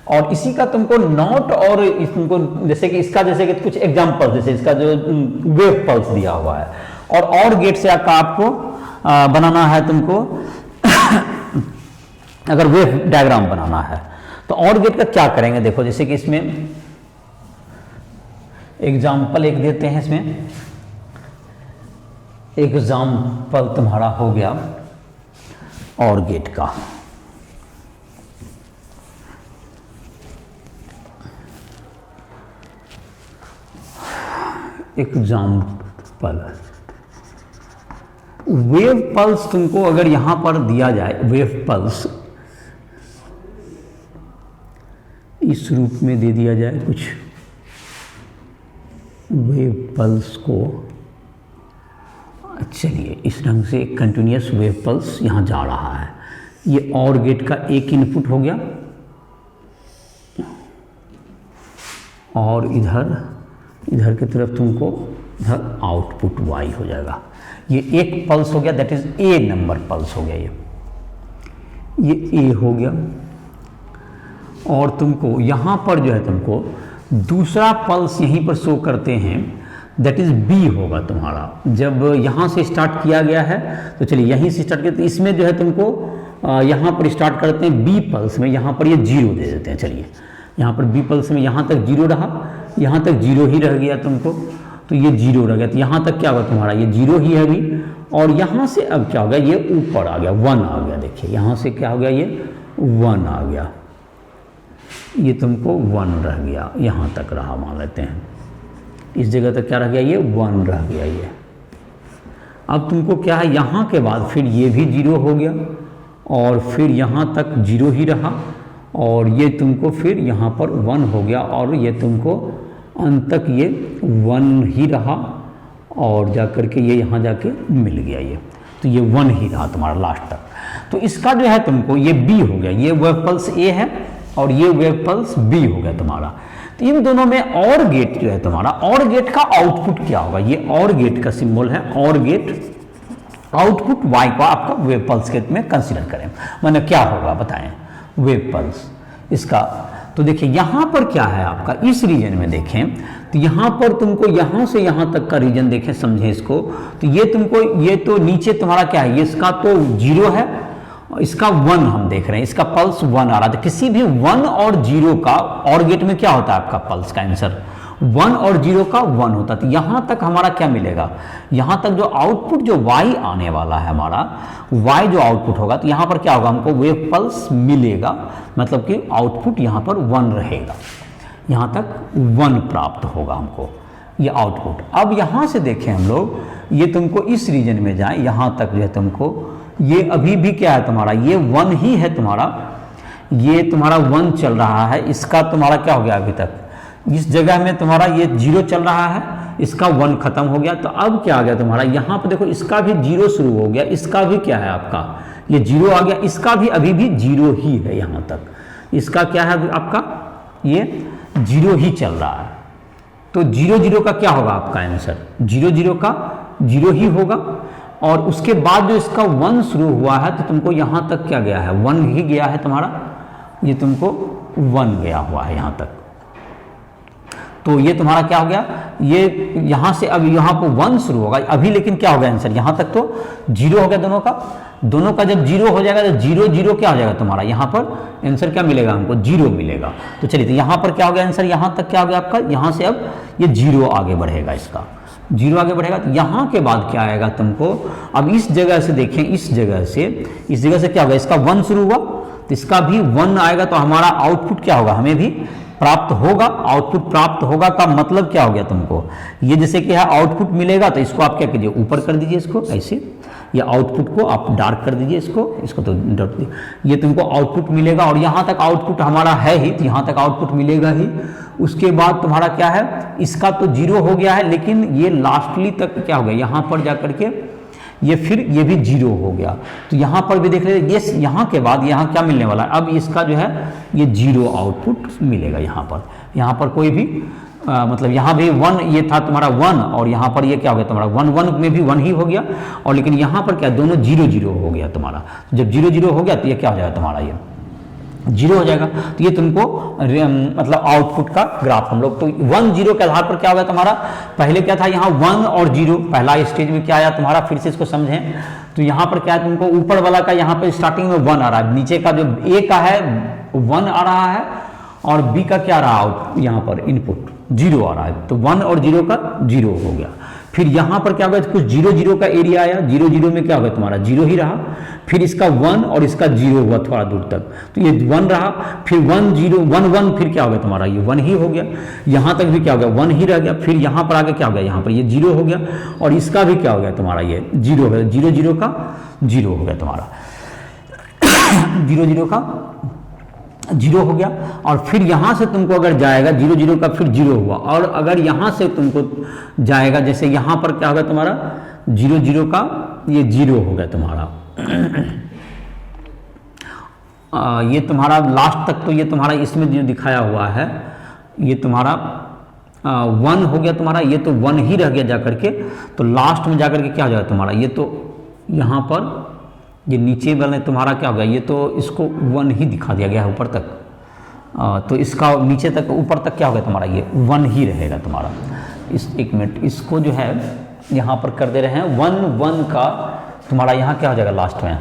और इसी का तुमको नॉट, और तुमको जैसे कि इसका जैसे कि कुछ एग्जांपल, जैसे इसका जो वेव पल्स दिया हुआ है, और गेट से आपको बनाना है तुमको अगर वेव डायग्राम बनाना है तो और गेट का क्या करेंगे, देखो जैसे कि इसमें एग्जाम्पल एक देते हैं, इसमें एग्जाम्पल तुम्हारा हो गया और गेट का। एग्जाम्पल वेव पल्स तुमको अगर यहां पर दिया जाए, वेव पल्स इस रूप में दे दिया जाए कुछ, वेव पल्स को चलिए इस ढंग से कंटिन्यूअस वेव पल्स यहाँ जा रहा है, ये और गेट का एक इनपुट हो गया, और इधर की तरफ तुमको इधर आउटपुट y हो जाएगा। ये एक पल्स हो गया, that is a number pulse हो गया, ये ए हो गया। और तुमको यहाँ पर जो है तुमको दूसरा पल्स यहीं पर शो करते हैं, दैट इज बी होगा तुम्हारा। जब यहाँ से स्टार्ट किया गया है तो चलिए यहीं से स्टार्ट करते हैं, इसमें जो है तुमको यहाँ पर स्टार्ट करते हैं बी पल्स में, यहाँ पर ये 0 दे देते हैं। चलिए यहाँ पर बी पल्स में यहाँ तक 0 रहा, यहाँ तक 0 ही रह गया तुमको, तो ये 0 रह गया, तो यहाँ तक क्या होगा तुम्हारा, ये 0 ही है अभी। और यहाँ से अब क्या हो गया, ये ऊपर आ गया, 1 आ गया। देखिए यहाँ से क्या हो गया, ये 1 आ गया, ये तुमको 1 रह गया, यहाँ तक रहा मान लेते हैं, इस जगह तक क्या रह गया, ये 1 रह गया ये। अब तुमको क्या है, यहाँ के बाद फिर ये भी 0 हो गया, और फिर यहाँ तक 0 ही रहा, और ये तुमको फिर यहाँ पर 1 हो गया, और ये तुमको अंत तक ये 1 ही रहा, और जा कर के ये यहाँ जाके मिल गया ये, तो ये 1 ही रहा तुम्हारा लास्ट तक। तो इसका जो है तुमको ये बी हो गया, ये वेव पल्स ए है और ये वेव पल्स बी हो गया तुम्हारा। तो इन दोनों में और गेट जो है तुम्हारा, और गेट का आउटपुट क्या होगा, ये और गेट का सिंबल है, और गेट आउटपुट वाई को आपका वेव पल्स के में कंसीडर करें, माने क्या होगा बताएं, वेव पल्स इसका। तो देखिए यहाँ पर क्या है आपका, इस रीजन में देखें तो यहाँ पर तुमको यहाँ से यहाँ तक का रीजन देखें, समझें इसको, तो ये तुमको, ये तो नीचे तुम्हारा क्या है, ये इसका तो 0 है, इसका 1 हम देख रहे हैं, इसका पल्स 1 आ रहा था। किसी भी 1 और 0 का और गेट में क्या होता है आपका पल्स का आंसर, 1 और 0 का 1 होता है। तो यहाँ तक हमारा क्या मिलेगा, यहाँ तक जो आउटपुट जो y आने वाला है हमारा, y जो आउटपुट होगा, तो यहाँ पर क्या होगा, हमको वेव पल्स मिलेगा, मतलब कि आउटपुट यहाँ पर 1 रहेगा, यहाँ तक 1 प्राप्त होगा हमको ये आउटपुट। अब यहाँ से देखें हम लोग, ये तुमको इस रीजन में जाए, यहाँ तक जो है तुमको ये अभी भी क्या है तुम्हारा, ये 1 ही है तुम्हारा, ये तुम्हारा 1 चल रहा है, इसका तुम्हारा क्या हो गया अभी तक, इस जगह में तुम्हारा ये 0 चल रहा है, इसका 1 खत्म हो गया। तो अब क्या आ गया तुम्हारा, यहाँ पर देखो इसका भी 0 शुरू हो गया, इसका भी क्या है आपका, ये 0 आ गया, इसका भी अभी भी 0 ही है यहाँ तक, इसका क्या है आपका, ये 0 ही चल रहा है। तो 0 0 का क्या होगा आपका आंसर, 0 0 का 0 ही होगा, और उसके बाद जो इसका 1 शुरू हुआ है, तो तुमको यहाँ तक क्या गया है, 1 ही गया है तुम्हारा, ये तुमको 1 गया हुआ है यहाँ तक। तो ये तुम्हारा क्या हो गया, ये यहाँ से अब यहाँ पर 1 शुरू होगा अभी, लेकिन क्या होगा आंसर, यहाँ तक तो 0 हो गया दोनों का जब 0 हो जाएगा तो 0 0 क्या हो जाएगा तुम्हारा, यहाँ पर आंसर क्या मिलेगा हमको, 0 मिलेगा। तो चलिए, तो यहाँ पर क्या हो गया आंसर, यहाँ तक क्या हो गया आपका, यहाँ से अब ये 0 आगे बढ़ेगा, इसका 0 आगे बढ़ेगा। तो यहाँ के बाद क्या आएगा तुमको, अब इस जगह से देखें, इस जगह से क्या होगा, इसका 1 शुरू हुआ तो इसका भी 1 आएगा, तो हमारा आउटपुट क्या होगा, हमें भी प्राप्त होगा, आउटपुट प्राप्त होगा का मतलब क्या हो गया तुमको, ये जैसे कि है आउटपुट मिलेगा तो इसको आप क्या कीजिए, ऊपर कर दीजिए इसको ऐसे, या आउटपुट को आप डार्क कर दीजिए इसको तो ये तुमको आउटपुट मिलेगा, और यहाँ तक आउटपुट हमारा है ही, तो यहाँ तक आउटपुट मिलेगा ही। उसके बाद तुम्हारा क्या है, इसका तो 0 हो गया है, लेकिन ये लास्टली तक क्या हो गया, यहाँ पर जा करके ये फिर ये भी 0 हो गया। तो यहाँ पर भी देख रहे ये, यहाँ के बाद यहाँ क्या मिलने वाला है, अब इसका जो है ये 0 आउटपुट मिलेगा। यहाँ पर कोई भी मतलब यहाँ भी 1 ये था तुम्हारा 1, और यहाँ पर ये क्या हो गया तुम्हारा 1 1 में भी 1 ही हो गया, और लेकिन यहाँ पर क्या दोनों 0 0 हो गया तुम्हारा। जब 0 0 हो गया तो ये क्या हो जाएगा तुम्हारा, ये 0 हो जाएगा। तो ये तुमको मतलब आउटपुट का ग्राफ हम लोग तो 1 0 के आधार पर क्या होगा तुम्हारा, पहले क्या था यहाँ 1 और 0, पहला स्टेज में क्या आया तुम्हारा, फिर से इसको समझें तो यहाँ पर क्या है तुमको ऊपर वाला का यहाँ पे स्टार्टिंग में 1 आ रहा है, नीचे का जो ए का है 1 आ रहा है, और बी का क्या रहा आउट, यहाँ पर इनपुट 0 आ रहा है, तो 1 और 0 का 0 हो गया। फिर यहाँ पर क्या होगा, कुछ 0 0 का एरिया आया, 0 0 में क्या होगा तुम्हारा 0 ही रहा, फिर इसका 1 और इसका 0 हुआ थोड़ा दूर तक, तो ये 1 रहा, फिर 1 0 1 1, फिर क्या होगा तुम्हारा ये 1 ही हो गया, यहाँ तक भी क्या हो गया 1 ही रह गया, फिर यहाँ पर आगे क्या हो गया, यहाँ पर ये 0 हो गया, और इसका भी क्या हो गया तुम्हारा ये 0 हो गया, 0 0 का 0 हो गया तुम्हारा 0 0 का 0 हो गया। और फिर यहाँ से तुमको अगर जाएगा 0 0 का फिर 0 हुआ, और अगर यहाँ से तुमको जाएगा जैसे यहाँ पर क्या होगा तुम्हारा 0 0 का ये 0 हो गया तुम्हारा ये तुम्हारा लास्ट तक, तो ये तुम्हारा इसमें जो दिखाया हुआ है ये तुम्हारा 1 हो गया तुम्हारा, ये तो 1 ही रह गया जाकर के, तो लास्ट में जाकर के क्या हो जाएगा तुम्हारा, ये तो यहाँ पर ये नीचे वाले तुम्हारा क्या हो गया, ये तो इसको 1 ही दिखा दिया गया है ऊपर तक, तो इसका नीचे तक ऊपर तक क्या हो गया तुम्हारा ये 1 ही रहेगा तुम्हारा। एक मिनट इसको जो है यहाँ पर कर दे रहे हैं 1 1 का तुम्हारा यहाँ क्या हो जाएगा लास्ट में,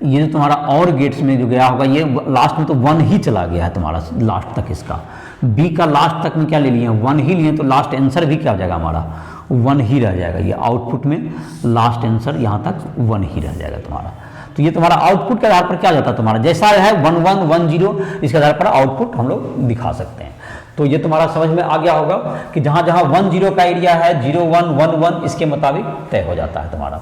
ये जो तुम्हारा और गेट्स में जो गया होगा ये लास्ट में तो 1 ही चला गया है तुम्हारा लास्ट तक, इसका बी का लास्ट तक में क्या ले लिए 1 ही लिए, तो लास्ट आंसर भी क्या हो जाएगा हमारा 1 ही रह जाएगा, ये आउटपुट में लास्ट आंसर यहाँ तक 1 ही रह जाएगा तुम्हारा। तो ये तुम्हारा आउटपुट के आधार पर क्या जाता है तुम्हारा, जैसा है 1 1 1 0 इसके आधार पर आउटपुट हम लोग दिखा सकते हैं। तो ये तुम्हारा समझ में आ गया होगा कि जहाँ जहाँ 1 0 का एरिया है 0 1 1 1 इसके मुताबिक तय हो जाता है तुम्हारा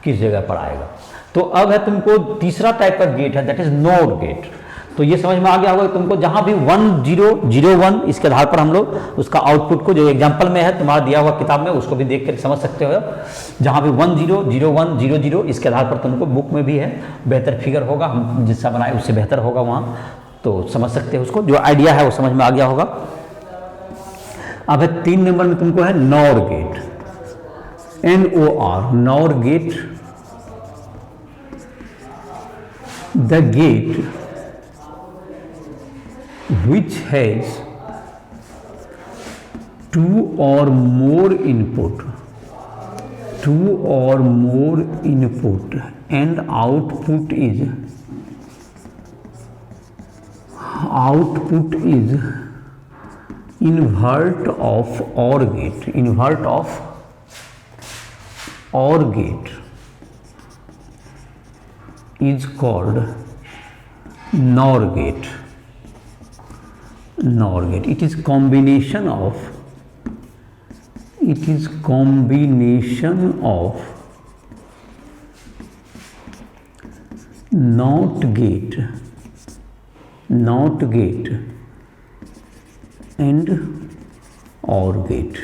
किस जगह पर आएगा। तो अब है तुमको तीसरा टाइप का गेट है, दैट इज नोड गेट। तो ये समझ में आ गया होगा तुमको, जहां भी 1 0 0 1 इसके आधार पर हम लोग उसका आउटपुट को जो एग्जांपल में है तुम्हारा दिया हुआ किताब में उसको भी देख कर समझ सकते हो। जहां भी 1 0 0 1 0 0 इसके आधार पर तुमको बुक में भी है, बेहतर फिगर होगा, हम जिससा बनाए उससे बेहतर होगा वहाँ, तो समझ सकते हो उसको, जो आइडिया है वो समझ में आ गया होगा। अब है 3 नंबर में तुमको है nor gate, NOR, nor gate, the gate which has 2 or more input and output is invert of OR gate is called NOR gate. It is combination of NOT gate and OR gate।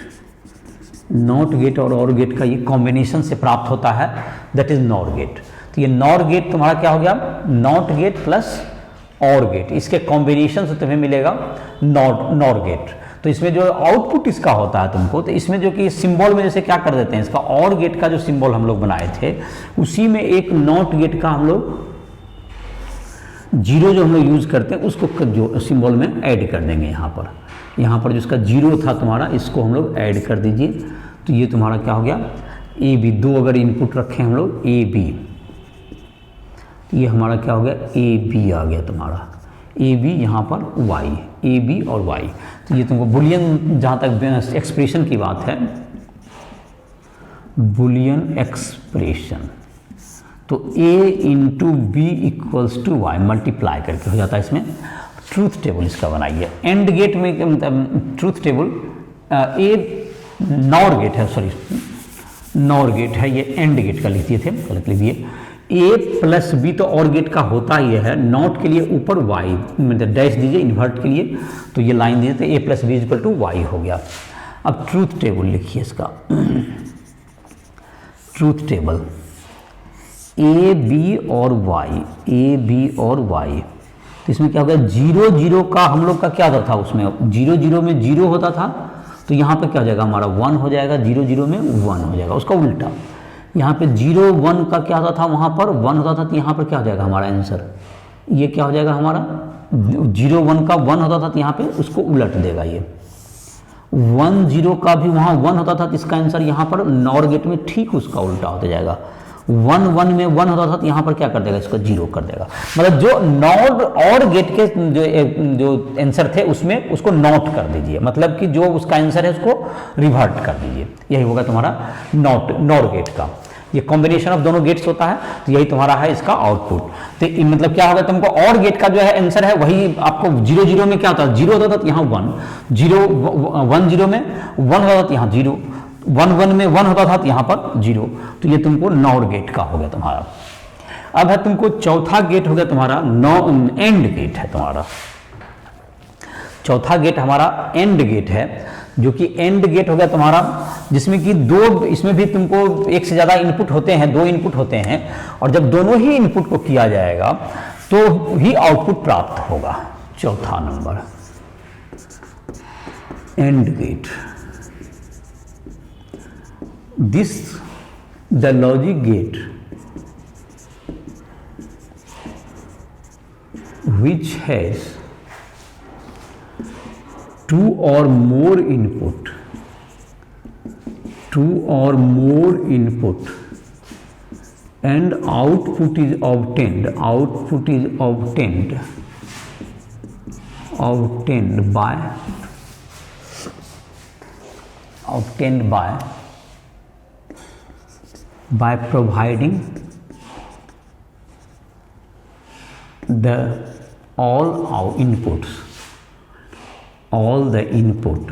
Not gate और OR gate का ये combination से प्राप्त होता है, that is NOR gate. तो ये NOR gate तुम्हारा क्या हो गया, not gate plus OR gate, इसके कॉम्बिनेशन से तुम्हें मिलेगा NOR गेट। तो इसमें जो आउटपुट इसका होता है तुमको, तो इसमें जो कि सिंबल में जैसे क्या कर देते हैं, इसका OR गेट का जो सिंबल हम लोग बनाए थे उसी में एक नॉट गेट का हम लोग 0 जो हम लोग यूज करते हैं उसको जो सिंबल में ऐड कर देंगे। यहाँ पर जिसका 0 था तुम्हारा इसको हम लोग ऐड कर दीजिए, तो ये तुम्हारा क्या हो गया AB, 2 अगर इनपुट रखें हम लोग AB, ये हमारा क्या हो गया AB आ गया तुम्हारा, AB यहाँ पर Y, AB और Y। तो ये तुमको बुलियन, जहाँ तक एक्सप्रेशन की बात है, बुलियन एक्सप्रेशन, तो A into B equals to Y multiply करके हो जाता है इसमें। ट्रूथ टेबल इसका बनाइए। एंड गेट में truth table a nor gate है, सॉरी नॉर गेट है, ये एंड गेट का लिख दिए थे, गलत लिख दिए। ए प्लस बी तो और गेट का होता ही है, नॉट के लिए ऊपर वाई मतलब डैश दीजिए, इन्वर्ट के लिए तो ये लाइन दीजिए, तो A plus B equal to Y हो गया। अब ट्रूथ टेबल लिखिए इसका। ट्रूथ टेबल ए बी और वाई, ए बी और वाई, तो इसमें क्या होगा, 0 0 का हम लोग का क्या था, उसमें 0 0 में 0 होता था, तो यहाँ पे क्या हो जाएगा हमारा 1 हो जाएगा, 0 0 में 1 हो जाएगा, उसका उल्टा। यहाँ पे 0 1 का क्या होता था, वहाँ पर 1 होता था, तो यहाँ पर क्या हो जाएगा हमारा आंसर, ये क्या हो जाएगा हमारा 0 1 का 1 होता था, तो यहाँ पे उसको उलट देगा। ये 1 0 का भी वहाँ 1 होता था, तो इसका आंसर यहाँ पर नॉर गेट में ठीक उसका उल्टा होता जाएगा। 1 1 में 1 होता था, तो यहाँ पर क्या कर देगा, इसको 0 कर देगा। मतलब जो नॉर और गेट के जो आंसर थे उसमें उसको नॉट कर दीजिए, मतलब कि जो उसका आंसर है उसको रिवर्ट कर दीजिए। यही होगा तुम्हारा नॉर गेट का। ये कॉम्बिनेशन ऑफ दोनों गेट्स होता है, तो यही तुम्हारा है इसका आउटपुट। तो मतलब क्या होगा, तुमको और गेट का जो है आंसर है वही आपको 0 0 में क्या होता है, 0 होता था, तो यहाँ 1 0 1 0 में 1 होता था, यहाँ 0 1 1 में 1 होता था, तो यहाँ पर 0, तो ये तुमको नॉर गेट का हो गया तुम्हारा। अब है तुमको चौथा गेट हो गया तुम्हारा एंड गेट है तुम्हारा। चौथा गेट हमारा एंड गेट है, जो कि एंड गेट हो गया तुम्हारा, जिसमें कि दो, इसमें भी तुमको एक से ज़्यादा इनपुट होते हैं, 2 इनपुट होते हैं, और जब दोनों ही इनपुट को किया जाएगा तो ही आउटपुट प्राप्त होगा। चौथा number and gate. This the logic gate which has 2 or more input and output is obtained by providing all the input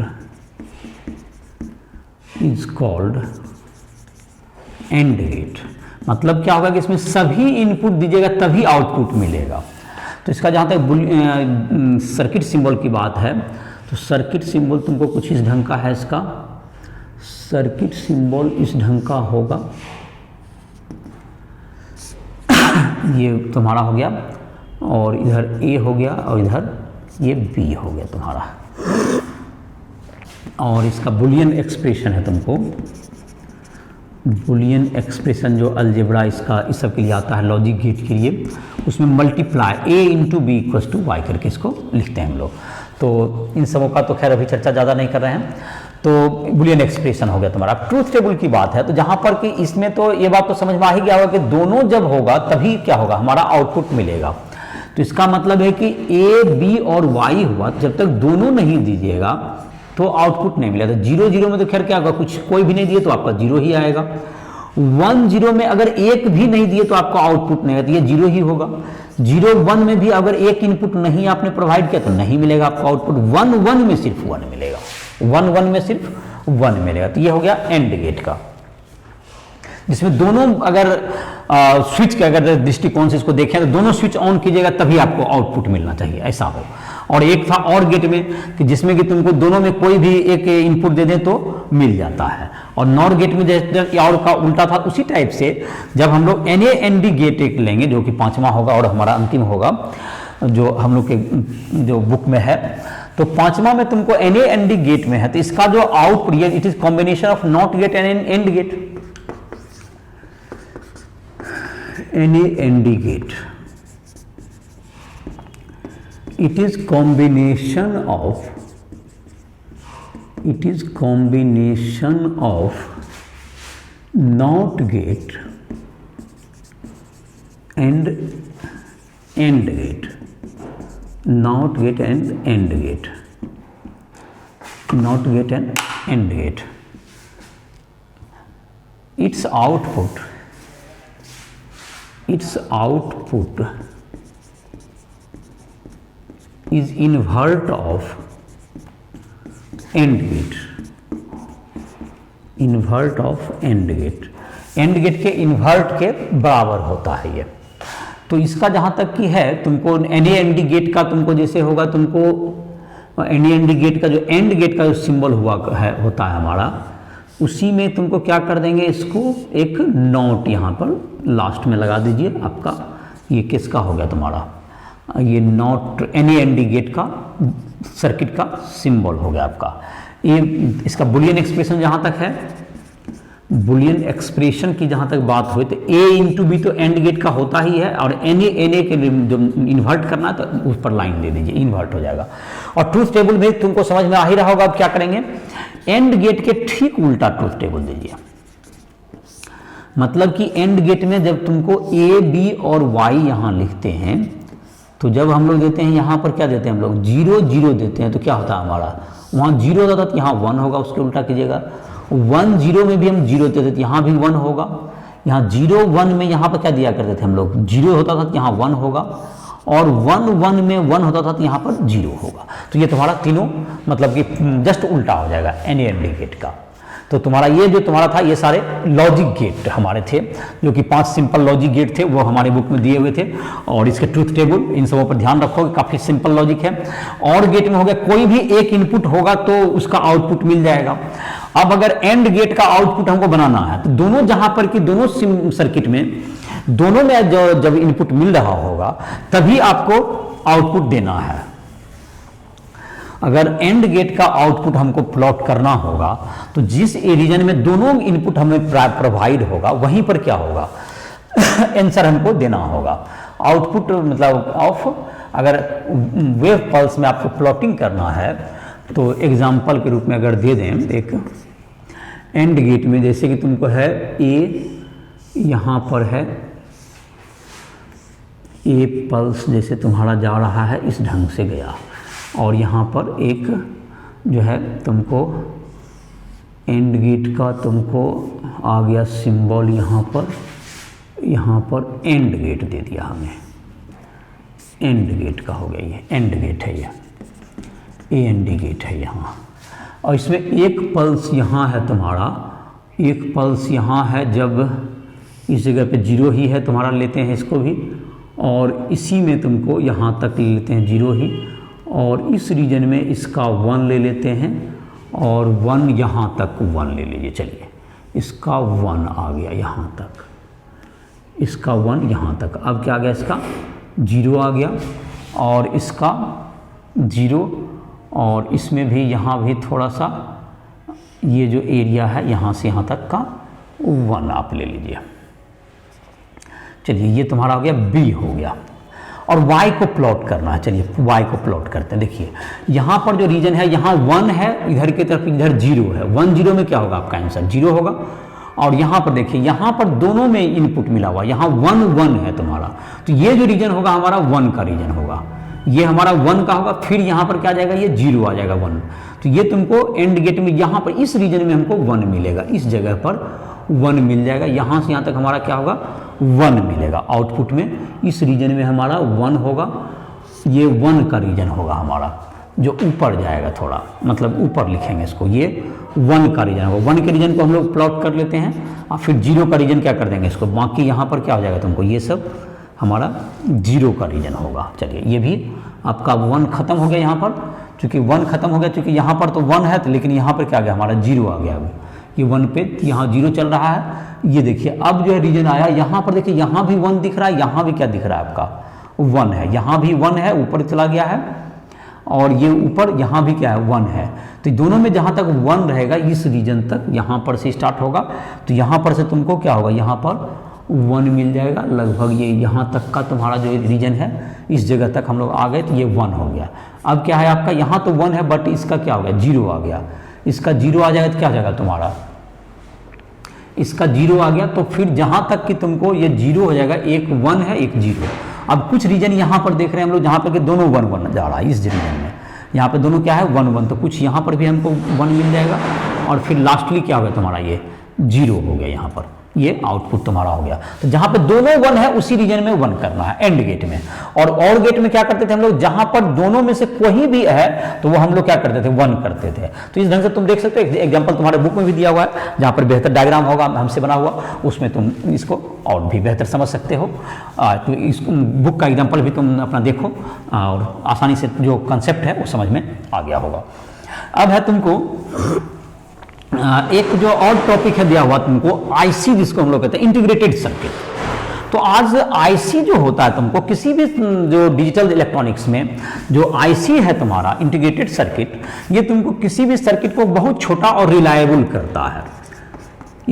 is called and gate. मतलब क्या होगा कि इसमें सभी इनपुट दीजिएगा तभी आउटपुट मिलेगा। तो इसका जहाँ तक सर्किट सिंबल की बात है, तो सर्किट सिंबल तुमको कुछ इस ढंग का है। इसका सर्किट सिंबल इस ढंग का होगा, ये तुम्हारा हो गया, और इधर ए हो गया, और इधर ये बी हो गया तुम्हारा। और इसका बुलियन एक्सप्रेशन है, तुमको बुलियन एक्सप्रेशन जो अलजेब्रा इसका इस सब के लिए आता है, लॉजिक गेट के लिए, उसमें multiply A into B equals to Y करके इसको लिखते हैं हम लोग। तो इन सबों का तो खैर अभी चर्चा ज़्यादा नहीं कर रहे हैं। तो बुलियन एक्सप्रेशन हो गया तुम्हारा। ट्रूथ टेबल की बात है, तो जहाँ पर कि इसमें तो ये बात तो समझ में आ ही गया होगा कि दोनों जब होगा तभी क्या होगा, हमारा आउटपुट मिलेगा। तो इसका मतलब है कि ए बी और वाई हुआ, जब तक दोनों नहीं दीजिएगा तो आउटपुट नहीं मिलेगा। तो 0 0 में तो खैर क्या होगा, कुछ कोई भी नहीं दिए तो आपका 0 ही आएगा। 1 0 में अगर एक भी नहीं दिए तो आपका आउटपुट नहीं आएगा, तो ये 0 ही होगा। 0 1 में भी अगर एक इनपुट नहीं आपने प्रोवाइड किया तो नहीं मिलेगा आपका आउटपुट। 1 1 में सिर्फ 1 मिलेगा, 1 1 में सिर्फ 1 मिलेगा। तो ये हो गया एंड गेट का, जिसमें दोनों अगर स्विच के अगर दृष्टिकोण से इसको देखें तो दोनों स्विच ऑन कीजिएगा तभी आपको आउटपुट मिलना चाहिए, ऐसा हो। और एक था और गेट में कि जिसमें कि तुमको दोनों में कोई भी एक इनपुट दे दें तो मिल जाता है। और नॉर गेट में जैसे और का उल्टा था, उसी टाइप से जब हम लोग NAND गेट एक लेंगे जो कि 5वां होगा और हमारा अंतिम होगा जो हम लोग के जो बुक में है, तो 5वां में तुमको NAND गेट में है, तो इसका जो output it is combination of not gate and and gate. NAND gate, it is combination of NOT gate and AND gate, NOT gate and AND gate, NOT gate and AND gate. Its output is invert of and gate, invert of and gate, and gate के invert के बराबर होता है ये। तो इसका जहाँ तक कि है तुमको एन डी गेट का तुमको जैसे होगा, तुमको एन डी गेट का जो एंड गेट का जो सिंबल हुआ है होता है हमारा, उसी में तुमको क्या कर देंगे, इसको एक नोट यहाँ पर लास्ट में लगा दीजिए। आपका ये किसका हो गया तुम्हारा, ये नॉट एन डी गेट का सर्किट का सिंबल हो गया आपका। ये इसका बुलियन एक्सप्रेशन जहाँ तक है, बुलियन एक्सप्रेशन की जहाँ तक बात हुई तो ए इंटू बी तो एंड गेट का होता ही है, और एन ए के लिए जो इन्वर्ट करना है तो उस पर लाइन दे दीजिए, इन्वर्ट हो जाएगा। और ट्रूथ टेबल भी तुमको समझ में आ ही रहा होगा। अब क्या करेंगे, एंड गेट के ठीक उल्टा ट्रूथ टेबल दीजिए। मतलब कि एंड गेट में जब तुमको ए बी और वाई यहाँ लिखते हैं, तो जब हम लोग देते हैं यहाँ पर क्या देते हैं हम लोग, 0 0 देते हैं, तो क्या होता है हमारा, वहाँ 0 होता तो यहाँ 1 होगा, उसके उल्टा कीजिएगा। 1 0 में भी हम 0 देते थे, यहाँ भी 1 होगा। यहाँ 0 1 में यहाँ पर क्या दिया करते थे हम लोग, 0 होता था तो यहाँ 1 होगा, और 1 1 में 1 होता था तो यहाँ पर 0 होगा। तो ये तुम्हारा तीनों मतलब कि जस्ट उल्टा हो जाएगा एन डी गेट का। तो तुम्हारा ये जो तुम्हारा था, ये सारे लॉजिक गेट हमारे थे, जो कि 5 सिंपल लॉजिक गेट थे, वो हमारे बुक में दिए हुए थे। और इसके ट्रूथ टेबल इन सबों पर ध्यान रखोगे, काफ़ी सिंपल लॉजिक है। और गेट में हो गया, कोई भी एक इनपुट होगा तो उसका आउटपुट मिल जाएगा। अब अगर एंड गेट का आउटपुट हमको बनाना है, तो दोनों जहाँ पर कि दोनों सर्किट में दोनों में जब इनपुट मिल रहा होगा तभी आपको आउटपुट देना है। अगर एंड गेट का आउटपुट हमको प्लॉट करना होगा तो जिस रीजन में दोनों इनपुट हमें प्रोवाइड होगा वहीं पर क्या होगा, आंसर हमको देना होगा। आउटपुट मतलब ऑफ, अगर वेव पल्स में आपको प्लॉटिंग करना है तो एग्जाम्पल के रूप में अगर दे दें, एक एंड गेट में जैसे कि तुमको है ए, यहाँ पर है ए पल्स जैसे तुम्हारा जा रहा है इस ढंग से गया, और यहाँ पर एक जो है तुमको एंड गेट का तुमको आ गया सिंबल, यहाँ पर एंड गेट दे दिया हमें, एंड गेट का हो गया, ये एंड गेट है, ये ए एन डी गेट है यहाँ। और इसमें एक पल्स यहाँ है तुम्हारा, एक पल्स यहाँ है, जब इस जगह पे 0 ही है तुम्हारा, लेते हैं इसको भी, और इसी में तुमको यहाँ तक लेते हैं 0 ही, और इस रीजन में इसका 1 ले लेते हैं, और 1 यहाँ तक 1 ले लीजिए। चलिए इसका 1 आ गया यहाँ तक, इसका 1 यहाँ तक। अब क्या आ गया, इसका 0 आ गया, और इसका 0, और इसमें भी यहाँ भी थोड़ा सा ये जो एरिया है यहाँ से यहाँ तक का 1 आप ले लीजिए। चलिए ये तुम्हारा हो गया, बी हो गया। और y को प्लॉट करना है, चलिए y को प्लॉट करते हैं। देखिए यहाँ पर जो रीजन है, यहाँ 1 है, इधर की तरफ इधर 0 है। 1 0 में क्या होगा, आपका आंसर 0 होगा। और यहाँ पर देखिए, यहाँ पर दोनों में इनपुट मिला हुआ, यहाँ 1 1 है तुम्हारा, तो ये जो रीजन होगा हमारा 1 का रीजन होगा, ये हमारा 1 का होगा। फिर यहाँ पर क्या आ जाएगा, ये 0 आ जाएगा 1। तो ये तुमको एंड गेट में यहाँ पर इस रीजन में हमको 1 मिलेगा, इस जगह पर 1 मिल जाएगा। यहाँ से यहाँ तक हमारा क्या होगा, 1 मिलेगा आउटपुट में। इस रीजन में हमारा 1 होगा, ये 1 का रीजन होगा हमारा, जो ऊपर जाएगा थोड़ा, मतलब ऊपर लिखेंगे इसको, ये 1 का रीजन होगा। 1 के रीजन को हम लोग प्लॉट कर लेते हैं, और फिर 0 का रीजन क्या कर देंगे इसको, बाकी यहाँ पर क्या हो जाएगा तुमको, ये सब हमारा 0 का रीजन होगा। चलिए ये भी आपका 1 खत्म हो गया यहाँ पर, चूँकि 1 खत्म हो गया, चूँकि यहाँ पर तो 1 है, तो लेकिन यहाँ पर क्या आ गया, हमारा 0 आ गया। अभी ये 1 पे यहाँ 0 चल रहा है। ये देखिए अब जो है रीजन आया, यहाँ पर देखिए, यहाँ भी 1 दिख रहा है, यहाँ भी क्या दिख रहा है आपका 1 है, यहाँ भी 1 है, ऊपर चला गया है, और ये ऊपर यहाँ भी क्या है 1 है। तो दोनों में जहाँ तक 1 रहेगा, इस रीजन तक यहाँ पर से स्टार्ट होगा, तो यहाँ पर से तुमको क्या होगा, यहाँ पर 1 मिल जाएगा लगभग। ये यहाँ तक का तुम्हारा जो रीजन है, इस जगह तक हम लोग आ गए, तो ये 1 हो गया। अब क्या है आपका, यहाँ तो 1 है, बट इसका क्या हो गया, 0 आ गया। इसका 0 आ जाएगा तो क्या हो जाएगा तुम्हारा, इसका 0 आ गया। तो फिर जहाँ तक कि तुमको ये 0 हो जाएगा, एक 1 है एक 0। अब कुछ रीजन यहाँ पर देख रहे हैं हम लोग, जहाँ पर कि दोनों 1 1 जा रहा है, इस रीजन में यहाँ पे दोनों क्या है 1 1, तो कुछ यहाँ पर भी हमको 1 मिल जाएगा। और फिर लास्टली क्या हो गया तुम्हारा, ये 0 हो गया यहाँ पर, ये आउटपुट तुम्हारा हो गया। तो जहां पे दोनों 1 है उसी रीजन में 1 करना है एंड गेट में। और गेट में क्या करते थे हम लोग, जहां पर दोनों में से कोई भी है तो वो हम लोग क्या करते थे, 1 करते थे। तो इस ढंग से तुम देख सकते हो, एग्जांपल तुम्हारे बुक में भी दिया हुआ है, जहां पर बेहतर डायग्राम होगा हमसे बना हुआ, उसमें तुम इसको और भी बेहतर समझ सकते हो। तो इस बुक का एग्जाम्पल भी तुम अपना देखो और आसानी से जो कंसेप्ट है वो समझ में आ गया होगा। अब है तुमको एक जो और टॉपिक है दिया हुआ तुमको, आईसी जिसको हम लोग कहते हैं इंटीग्रेटेड सर्किट। तो आज आईसी जो होता है तुमको किसी भी जो डिजिटल इलेक्ट्रॉनिक्स में जो आईसी है तुम्हारा इंटीग्रेटेड सर्किट, ये तुमको किसी भी सर्किट को बहुत छोटा और रिलायबल करता है।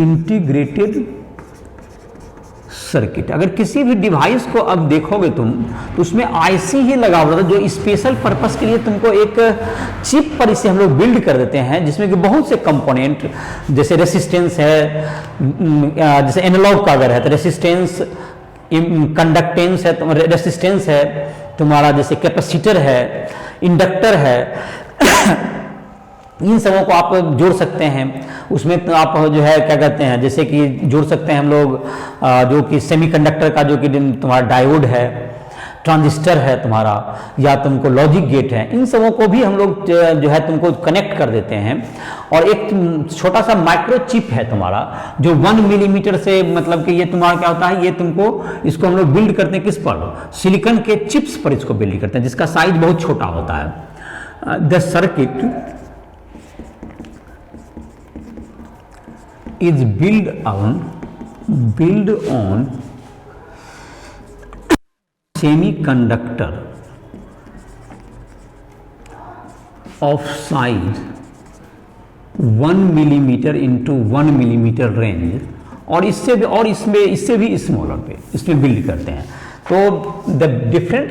इंटीग्रेटेड सर्किट, अगर किसी भी डिवाइस को अब देखोगे तुम तो उसमें आईसी ही लगा हुआ था, जो स्पेशल पर्पस के लिए तुमको एक चिप पर इसे हम लोग बिल्ड कर देते हैं, जिसमें कि बहुत से कंपोनेंट जैसे रेसिस्टेंस है, जैसे एनालॉग का अगर है तो रेसिस्टेंस, कंडक्टेंस है, रेसिस्टेंस है तुम्हारा, जैसे कैपेसिटर है, इंडक्टर है, इन सबों को आप जोड़ सकते हैं। उसमें तो आप जो है क्या कहते हैं, जैसे कि जोड़ सकते हैं हम लोग जो कि सेमीकंडक्टर का जो कि तुम्हारा डायोड है, ट्रांजिस्टर है तुम्हारा, या तुमको लॉजिक गेट है, इन सबों को भी हम लोग जो है तुमको कनेक्ट कर देते हैं। और एक छोटा सा माइक्रो चिप है तुम्हारा जो 1 मिलीमीटर से, मतलब कि ये तुम्हारा क्या होता है, ये तुमको इसको हम लोग बिल्ड करते हैं किस पर, सिलिकॉन के चिप्स पर इसको बिल्ड करते हैं, जिसका साइज बहुत छोटा होता है। The circuit is built on semiconductor of size 1 millimeter into 1 millimeter range, और इससे भी स्मॉलर पे इसमें बिल्ड करते हैं। तो द डिफरेंट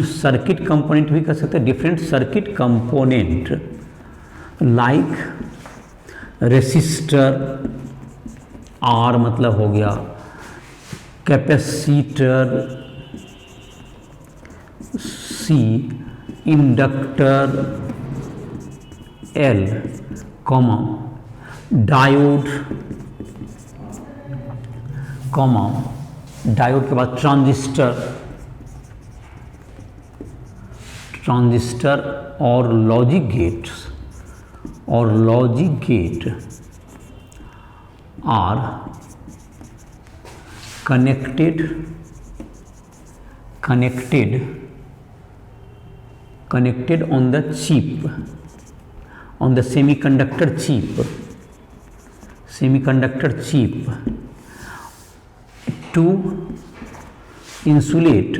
सर्किट कंपोनेंट भी कर सकते हैं, different circuit component like resistor, R मतलब हो गया, capacitor, C, inductor, L, comma, diode, comma, diode के बाद ट्रांजिस्टर और logic gate are connected on the chip, on the semiconductor chip to insulate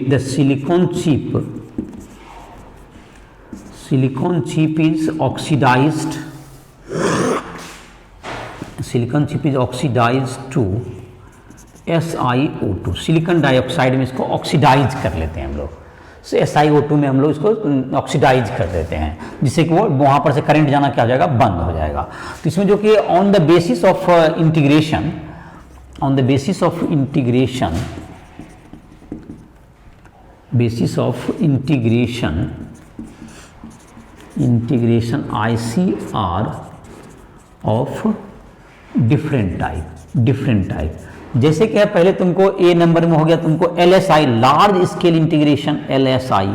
the silicon chip. Silicon chip is oxidized to SiO2, silicon dioxide में इसको oxidise कर लेते हैं हम लोग, SiO2 में हम लोग इसको ऑक्सीडाइज कर देते हैं, जिससे कि वो वहाँ पर से करंट जाना क्या हो जाएगा, बंद हो जाएगा। तो इसमें जो कि on the basis of integration ICR of different type, जैसे कि पहले तुमको A नंबर में हो गया तुमको LSI, large scale integration LSI।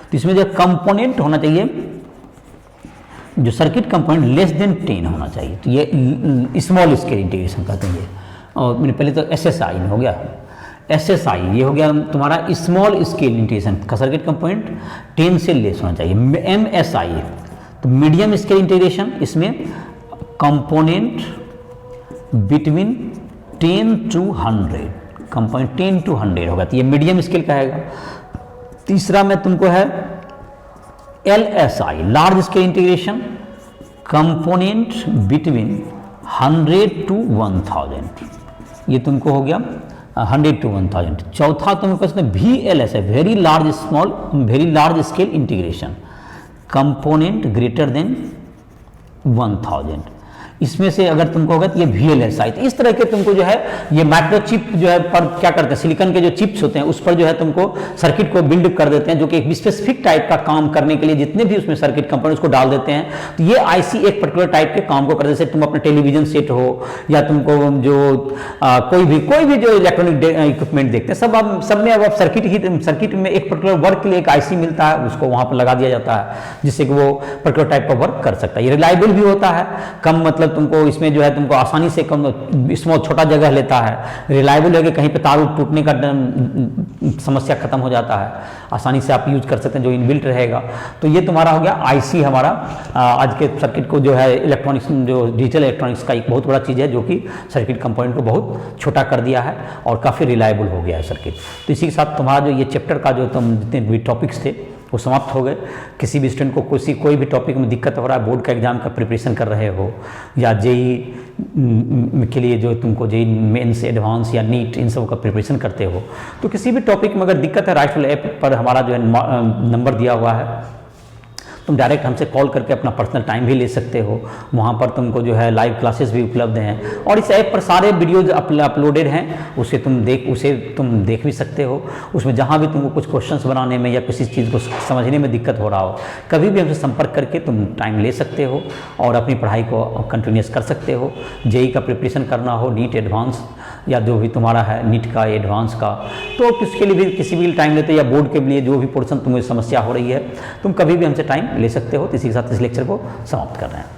तो इसमें जो कंपोनेंट होना चाहिए, जो सर्किट कंपोनेंट लेस देन 10 होना चाहिए, तो ये स्मॉल स्केल इंटीग्रेशन कहते हैं। और मैंने पहले तो SSI हो गया, SSI ये हो गया तुम्हारा स्मॉल स्केल इंटीग्रेशन का सर्किट कंपोनेंट 10 से लेस होना चाहिए। MSI तो मीडियम स्केल इंटीग्रेशन, इसमें component between 10 to 100, component 10 to 100 होगा, तो ये मीडियम स्केल का है। तीसरा में तुमको है LSI, large scale integration, component between 100 to 1000, ये तुमको हो गया 100 to 1000। चौथा तुमको इसमें VLS है, very large scale integration, component greater than 1000। इसमें से अगर तुमको होगा तो ये VLSI, तो इस तरह के तुमको जो है ये माइक्रोचिप जो है पर क्या करते हैं, सिलिकॉन के जो चिप्स होते हैं उस पर जो है तुमको सर्किट को बिल्ड कर देते हैं, जो कि एक स्पेसिफिक टाइप का काम करने के लिए जितने भी उसमें सर्किट कंपोनेंट्स को डाल देते हैं, तो ये आईसी एक पर्टिकुलर टाइप के काम को करते हैं। जैसे तुम अपने टेलीविजन सेट हो या तुमको जो कोई भी जो इलेक्ट्रॉनिक इक्विपमेंट देखते हैं, सब में अब सर्किट में एक पर्टिकुलर वर्क के लिए एक आईसी मिलता है, उसको वहां पर लगा दिया जाता है जिससे कि वो पर्टिकुलर टाइप का वर्क कर सकता है। ये रिलायबल भी होता है, कम मतलब तुमको इसमें जो है तुमको आसानी से कम स्मॉल छोटा जगह लेता है, रिलायबल है कि कहीं पे तार टूटने का समस्या खत्म हो जाता है, आसानी से आप यूज कर सकते हैं, जो इनबिल्ट रहेगा। तो ये तुम्हारा हो गया आईसी, हमारा आज के सर्किट को जो है इलेक्ट्रॉनिक्स, जो डिजिटल इलेक्ट्रॉनिक्स का एक बहुत बड़ा चीज़ है, जो कि सर्किट कंपोनेंट को बहुत छोटा कर दिया है और काफ़ी रिलायबल हो गया है सर्किट। तो इसी के साथ तुम्हारा जो ये चैप्टर का जो तुम जितने भी टॉपिक्स थे वो समाप्त हो गए। किसी भी स्टूडेंट को कोई भी टॉपिक में दिक्कत हो रहा है, बोर्ड का एग्जाम का प्रिपरेशन कर रहे हो या जेई के लिए जो तुमको जेई मेंस एडवांस या नीट इन सब का प्रिपरेशन करते हो, तो किसी भी टॉपिक में अगर दिक्कत है, राइटफुल ऐप पर हमारा जो है नंबर दिया हुआ है, तुम डायरेक्ट हमसे कॉल करके अपना पर्सनल टाइम भी ले सकते हो। वहाँ पर तुमको जो है लाइव क्लासेस भी उपलब्ध हैं और इस ऐप पर सारे वीडियोज अपलोडेड हैं, उसे तुम देख भी सकते हो। उसमें जहाँ भी तुमको कुछ क्वेश्चंस बनाने में या किसी चीज़ को समझने में दिक्कत हो रहा हो, कभी भी हमसे संपर्क करके तुम टाइम ले सकते हो और अपनी पढ़ाई को कंटिन्यूस कर सकते हो। जेई का प्रिपरेशन करना हो, नीट एडवांस या जो भी तुम्हारा है नीट का एडवांस का, तो उसके लिए भी किसी भी टाइम लेते, या बोर्ड के लिए जो भी पोर्शन तुम्हें समस्या हो रही है, तुम कभी भी हमसे टाइम ले सकते हो। तो इसी के साथ इस लेक्चर को समाप्त कर रहे हैं।